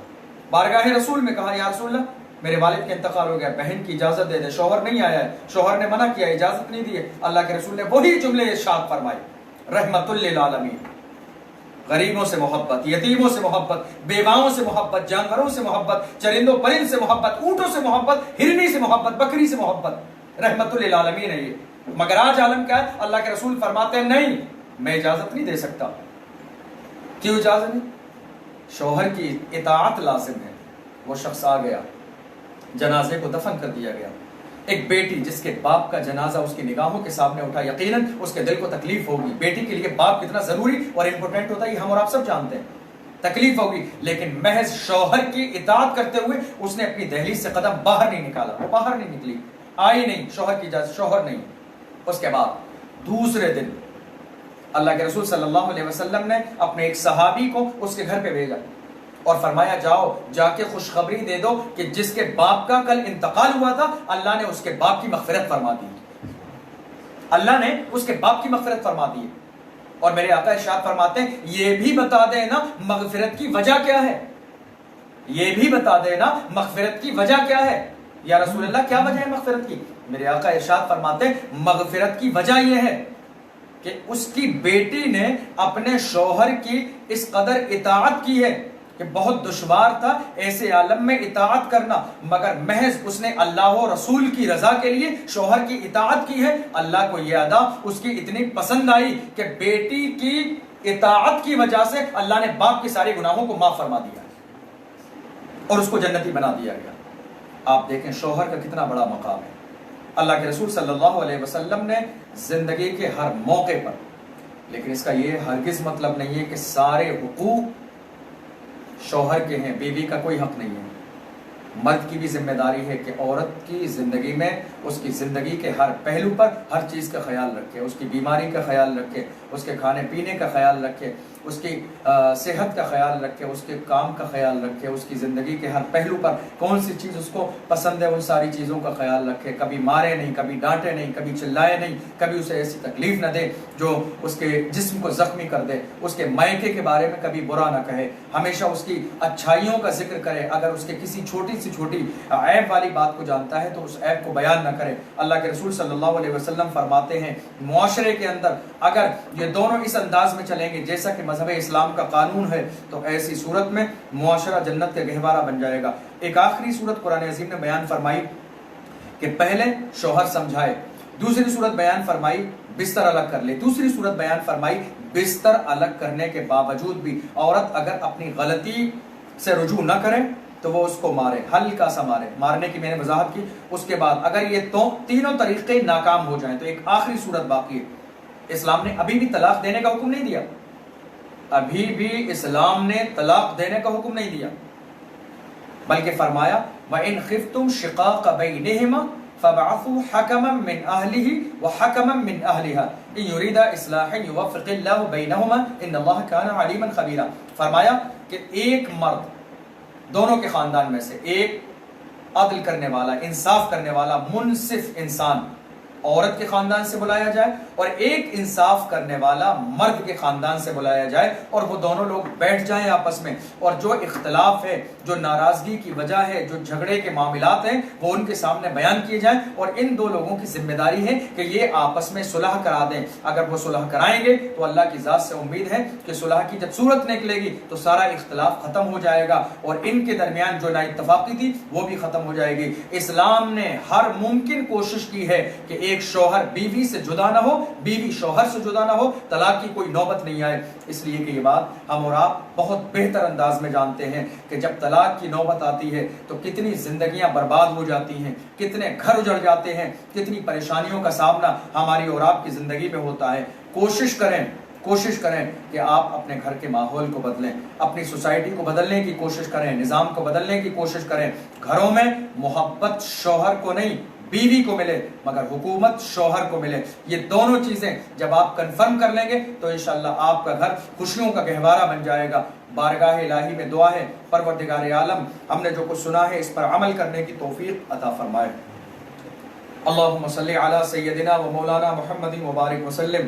بارگاہ رسول میں کہا یا رسول اللہ میرے والد کا انتقال ہو گیا, بہن کی اجازت دے دیں, شوہر نہیں آیا ہے, شوہر نے منع کیا, اجازت نہیں دی ہے. اللہ کے رسول نے وہی جملے ارشاد فرمائے, رحمت للعالمین, غریبوں سے محبت, یتیموں سے محبت, بیواؤں سے محبت, جانوروں سے محبت, چرندوں پرند سے محبت, اونٹوں سے محبت, ہرنی سے محبت, بکری سے محبت, رحمت للعالمین ہے یہ. مگر آج عالم کیا ہے؟ اللہ کے رسول فرماتے ہیں نہیں میں اجازت نہیں دے سکتا. کیوں اجازت نہیں؟ شوہر کی اطاعت لازم ہے. وہ شخص آ گیا, جنازے کو دفن کر دیا گیا. ایک بیٹی جس کے باپ کا جنازہ اس کی نگاہوں کے سامنے اٹھا, یقیناً اس کے دل کو تکلیف ہوگی. بیٹی کے لیے باپ کتنا ضروری اور امپورٹنٹ ہوتا ہے یہ ہم اور آپ سب جانتے ہیں. تکلیف ہوگی, لیکن محض شوہر کی اطاعت کرتے ہوئے اس نے اپنی دہلیز سے قدم باہر نہیں نکالا, وہ باہر نہیں نکلی, آئی نہیں, شوہر کی اجازت, شوہر نہیں. اس کے بعد دوسرے دن اللہ کے رسول صلی اللہ علیہ وسلم نے اپنے ایک صحابی کو اس کے گھر پہ بھیجا اور فرمایا جاؤ جا کے خوشخبری دے دو کہ جس کے باپ کا کل انتقال ہوا تھا اللہ نے اس کے باپ کی مغفرت فرما دی, اللہ نے اس کے باپ کی مغفرت فرما دی. اور میرے آقا ارشاد فرماتے ہیں یہ بھی بتا دینا مغفرت کی وجہ کیا ہے, یہ بھی بتا دینا مغفرت کی وجہ کیا ہے. یا رسول اللہ کیا وجہ ہے مغفرت کی؟ میرے آقا ارشاد فرماتے ہیں مغفرت کی وجہ یہ ہے کہ اس کی بیٹی نے اپنے شوہر کی اس قدر اطاعت کی ہے, کہ بہت دشوار تھا ایسے عالم میں اطاعت کرنا، مگر محض اس نے اللہ و رسول کی رضا کے لیے شوہر کی اطاعت کی ہے۔ اللہ کو یہ ادا اس کی اتنی پسند آئی کہ بیٹی کی اطاعت کی وجہ سے اللہ نے باپ کے سارے گناہوں کو معاف فرما دیا اور اس کو جنتی بنا دیا گیا۔ آپ دیکھیں شوہر کا کتنا بڑا مقام ہے۔ اللہ کے رسول صلی اللہ علیہ وسلم نے زندگی کے ہر موقع پر، لیکن اس کا یہ ہرگز مطلب نہیں ہے کہ سارے حقوق شوہر کے ہیں، بیوی کا کوئی حق نہیں ہے۔ مرد کی بھی ذمہ داری ہے کہ عورت کی زندگی میں اس کی زندگی کے ہر پہلو پر ہر چیز کا خیال رکھے، اس کی بیماری کا خیال رکھے، اس کے کھانے پینے کا خیال رکھے، اس کی صحت کا خیال رکھے، اس کے کام کا خیال رکھے، اس کی زندگی کے ہر پہلو پر کون سی چیز اس کو پسند ہے ان ساری چیزوں کا خیال رکھے۔ کبھی مارے نہیں، کبھی ڈانٹے نہیں، کبھی چلائے نہیں، کبھی اسے ایسی تکلیف نہ دے جو اس کے جسم کو زخمی کر دے، اس کے مائکے کے بارے میں کبھی برا نہ کہے، ہمیشہ اس کی اچھائیوں کا ذکر کرے۔ اگر اس کے کسی چھوٹی سی چھوٹی عیب والی بات کو جانتا ہے تو اس عیب کو بیان نہ کرے۔ اللہ کے رسول صلی اللہ علیہ وسلم فرماتے ہیں معاشرے کے اندر اگر یہ دونوں اس انداز میں چلیں گے جیسا کہ مذہب اسلام کا قانون ہے تو ایسی صورت میں معاشرہ جنت کا گہوارہ بن جائے گا۔ ایک آخری صورت قرآن عظیم نے بیان فرمائی کہ پہلے شوہر سمجھائے، دوسری صورت بیان فرمائی بستر الگ کر لے، دوسری صورت بیان فرمائی بستر الگ کرنے کے باوجود بھی عورت اگر اپنی غلطی سے رجوع نہ کرے تو وہ اس کو مارے، ہلکا سا مارے۔ مارنے کی میں نے وضاحت کی۔ اس کے بعد اگر یہ تینوں طریقے ناکام ہو جائیں تو ایک آخری صورت باقی ہے۔ اسلام نے ابھی بھی طلاق دینے کا حکم نہیں دیا، ابھی بھی اسلام نے طلاق دینے کا حکم نہیں دیا، بلکہ فرمایا وَإِنْ خِفْتُمْ شِقَاقَ بَيْنِهِمَا فَبَعَثُوا حَكَمًا مِّنْ أَهْلِهِ وَحَكَمًا مِّنْ أَهْلِهَا إِنْ يُرِيدَا إِصْلَاحًا يُوَفِّقِ اللَّهُ بَيْنَهُمَا إِنَّ اللَّهَ كَانَ عَلِيمًا خَبِيرًا۔ فرمایا کہ ایک مرد دونوں کے خاندان میں سے ایک عدل کرنے والا، انصاف کرنے والا، منصف انسان عورت کے خاندان سے بلایا جائے اور ایک انصاف کرنے والا مرد کے خاندان سے بلایا جائے، اور وہ دونوں لوگ بیٹھ جائیں آپس میں، اور جو اختلاف ہے، جو ناراضگی کی وجہ ہے، جو جھگڑے کے معاملات ہیں وہ ان کے سامنے بیان کیے جائیں، اور ان دو لوگوں کی ذمہ داری ہے کہ یہ آپس میں صلح کرا دیں۔ اگر وہ صلح کرائیں گے تو اللہ کی ذات سے امید ہے کہ صلح کی جب صورت نکلے گی تو سارا اختلاف ختم ہو جائے گا اور ان کے درمیان جو نا اتفاقی تھی وہ بھی ختم ہو جائے گی۔ اسلام نے ہر ممکن کوشش کی ہے کہ ایک شوہر بیوی سے جدا نہ ہو، بیوی شوہر سے جدا نہ ہو، طلاق کی کوئی نوبت نہیں آئے، اس لیے کہ یہ بات ہم اور آپ بہت بہتر انداز میں جانتے ہیں کہ جب طلاق کی نوبت آتی ہے تو کتنی زندگیاں برباد ہو جاتی ہیں، کتنے گھر اجڑ جاتے ہیں، کتنی پریشانیوں کا سامنا ہماری اور آپ کی زندگی میں ہوتا ہے۔ کوشش کریں کہ آپ اپنے گھر کے ماحول کو بدلیں، اپنی سوسائٹی کو بدلنے کی کوشش کریں، نظام کو بدلنے کی کوشش کریں۔ گھروں میں محبت شوہر کو نہیں بیوی کو ملے، مگر حکومت شوہر کو ملے۔ یہ دونوں چیزیں جب آپ کنفرم کر لیں گے تو انشاءاللہ آپ کا گھر خوشیوں کا گہوارہ بن جائے گا۔ بارگاہ الہی میں دعا ہے پروردگار عالم ہم نے جو کچھ سنا ہے اس پر عمل کرنے کی توفیق عطا فرمائے۔ اللہم صلی علی سیدنا و مولانا محمد مبارک وسلم،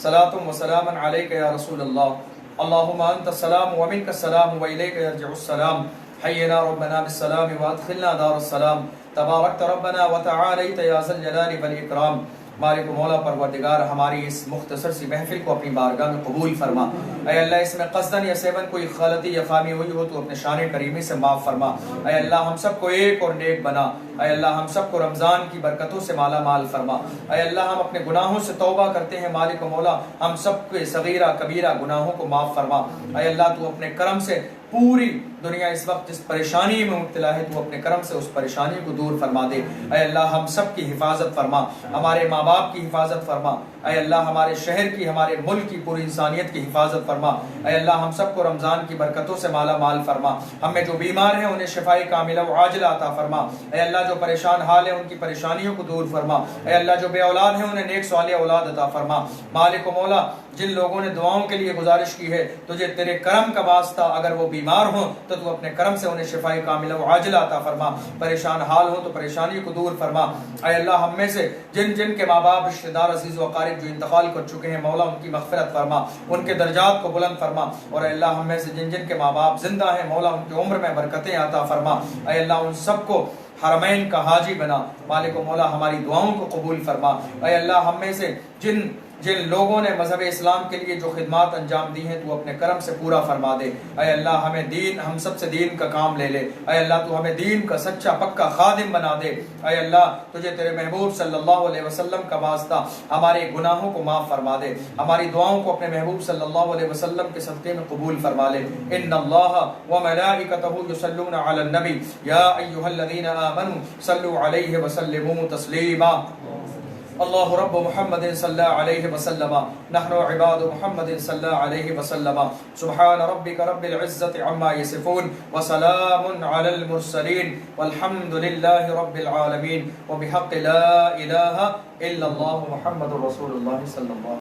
صلاۃ و سلام علیک یا رسول اللہ۔ اللہم انت السلام و منک السلام و الیک یرجع السلام، حینا ربنا بالسلام وادخلنا دار السلام، تبارکت ربنا وتعالیت یا ذا الجلال والاکرام۔ مالک و مولا پروردگار ہماری اس مختصر سی محفل کو اپنی بارگاہ میں قبول فرما۔ اے اللہ اس میں قصدن یا سیون کوئی غلطی یا خامی ہوئی ہو تو اپنے شان کریمی سے معاف فرما۔ اے اللہ ہم سب کو ایک اور نیک بنا۔ اے اللہ ہم سب کو رمضان کی برکتوں سے مالا مال فرما۔ اے اللہ ہم اپنے گناہوں سے توبہ کرتے ہیں، مالک و مولا ہم سب کے صغیرہ کبیرہ گناہوں کو معاف فرما۔ اے اللہ تو اپنے کرم سے پوری دنیا اس وقت جس پریشانی میں مبتلا ہے تو اپنے کرم سے اس پریشانی کو دور فرما دے۔ اے اللہ ہم سب کی حفاظت فرما، ہمارے ماں باپ کی حفاظت فرما۔ اے اللہ ہمارے شہر کی، ہمارے ملک کی، پوری انسانیت کی حفاظت فرما۔ اے اللہ ہم سب کو رمضان کی برکتوں سے مالا مال فرما۔ ہم میں جو بیمار ہیں انہیں شفائی کاملہ و عاجلہ عطا فرما۔ اے اللہ جو پریشان حال ہیں ان کی پریشانیوں کو دور فرما۔ اے اللہ جو بے اولاد ہیں انہیں نیک صالح اولاد عطا فرما۔ مالک و مولا جن لوگوں نے دعاؤں کے لیے گزارش کی ہے تجھے تیرے کرم کا واسطہ اگر وہ بیمار ہوں تو تو اپنے کرم سے انہیں شفائی کاملہ و عاجلہ عطا فرما۔ پریشان حال ہو تو پریشانی کو دور فرما۔ اے اللہ ہم میں سے جن جن کے ماں باپ، رشتہ دار، عزیز و اقارب جو انتقال کر چکے ہیں مولا ان کی مغفرت فرما، ان کے درجات کو بلند فرما۔ اور اے اللہ ہم میں سے جن جن کے ماں باپ زندہ ہیں مولا ان کی عمر میں برکتیں عطا فرما۔ اے اللہ ان سب کو حرمین کا حاجی بنا۔ مالک و مولا ہماری دعاؤں کو قبول فرما۔ اے اللہ ہم میں سے جن جن لوگوں نے مذہب اسلام کے لیے جو خدمات انجام دی ہیں تو اپنے کرم سے پورا فرما دے۔ اے اللہ ہمیں دین، ہم سب سے دین کا کام لے لے۔ اے اللہ تو ہمیں دین کا سچا پکا خادم بنا دے۔ اے اللہ تجھے تیرے محبوب صلی اللہ علیہ وسلم کا واسطہ ہمارے گناہوں کو معاف فرما دے، ہماری دعاؤں کو اپنے محبوب صلی اللہ علیہ وسلم کے صدقے میں قبول فرما لے۔ ان اللہ وملائکتہ یصلون علی النبی یا ایھا الذین آمنوا صلوا علیہ وسلموا تسلیما۔ اللہ رب محمد صلی اللہ علیہ وسلم، نحن عباد محمد صلی اللہ علیہ وسلم، سبحان ربک رب العزت عما یصفون وسلام علی المرسلین والحمد للہ رب العالمین وبحق لا الہ الا اللہ محمد رسول اللہ صلی اللہ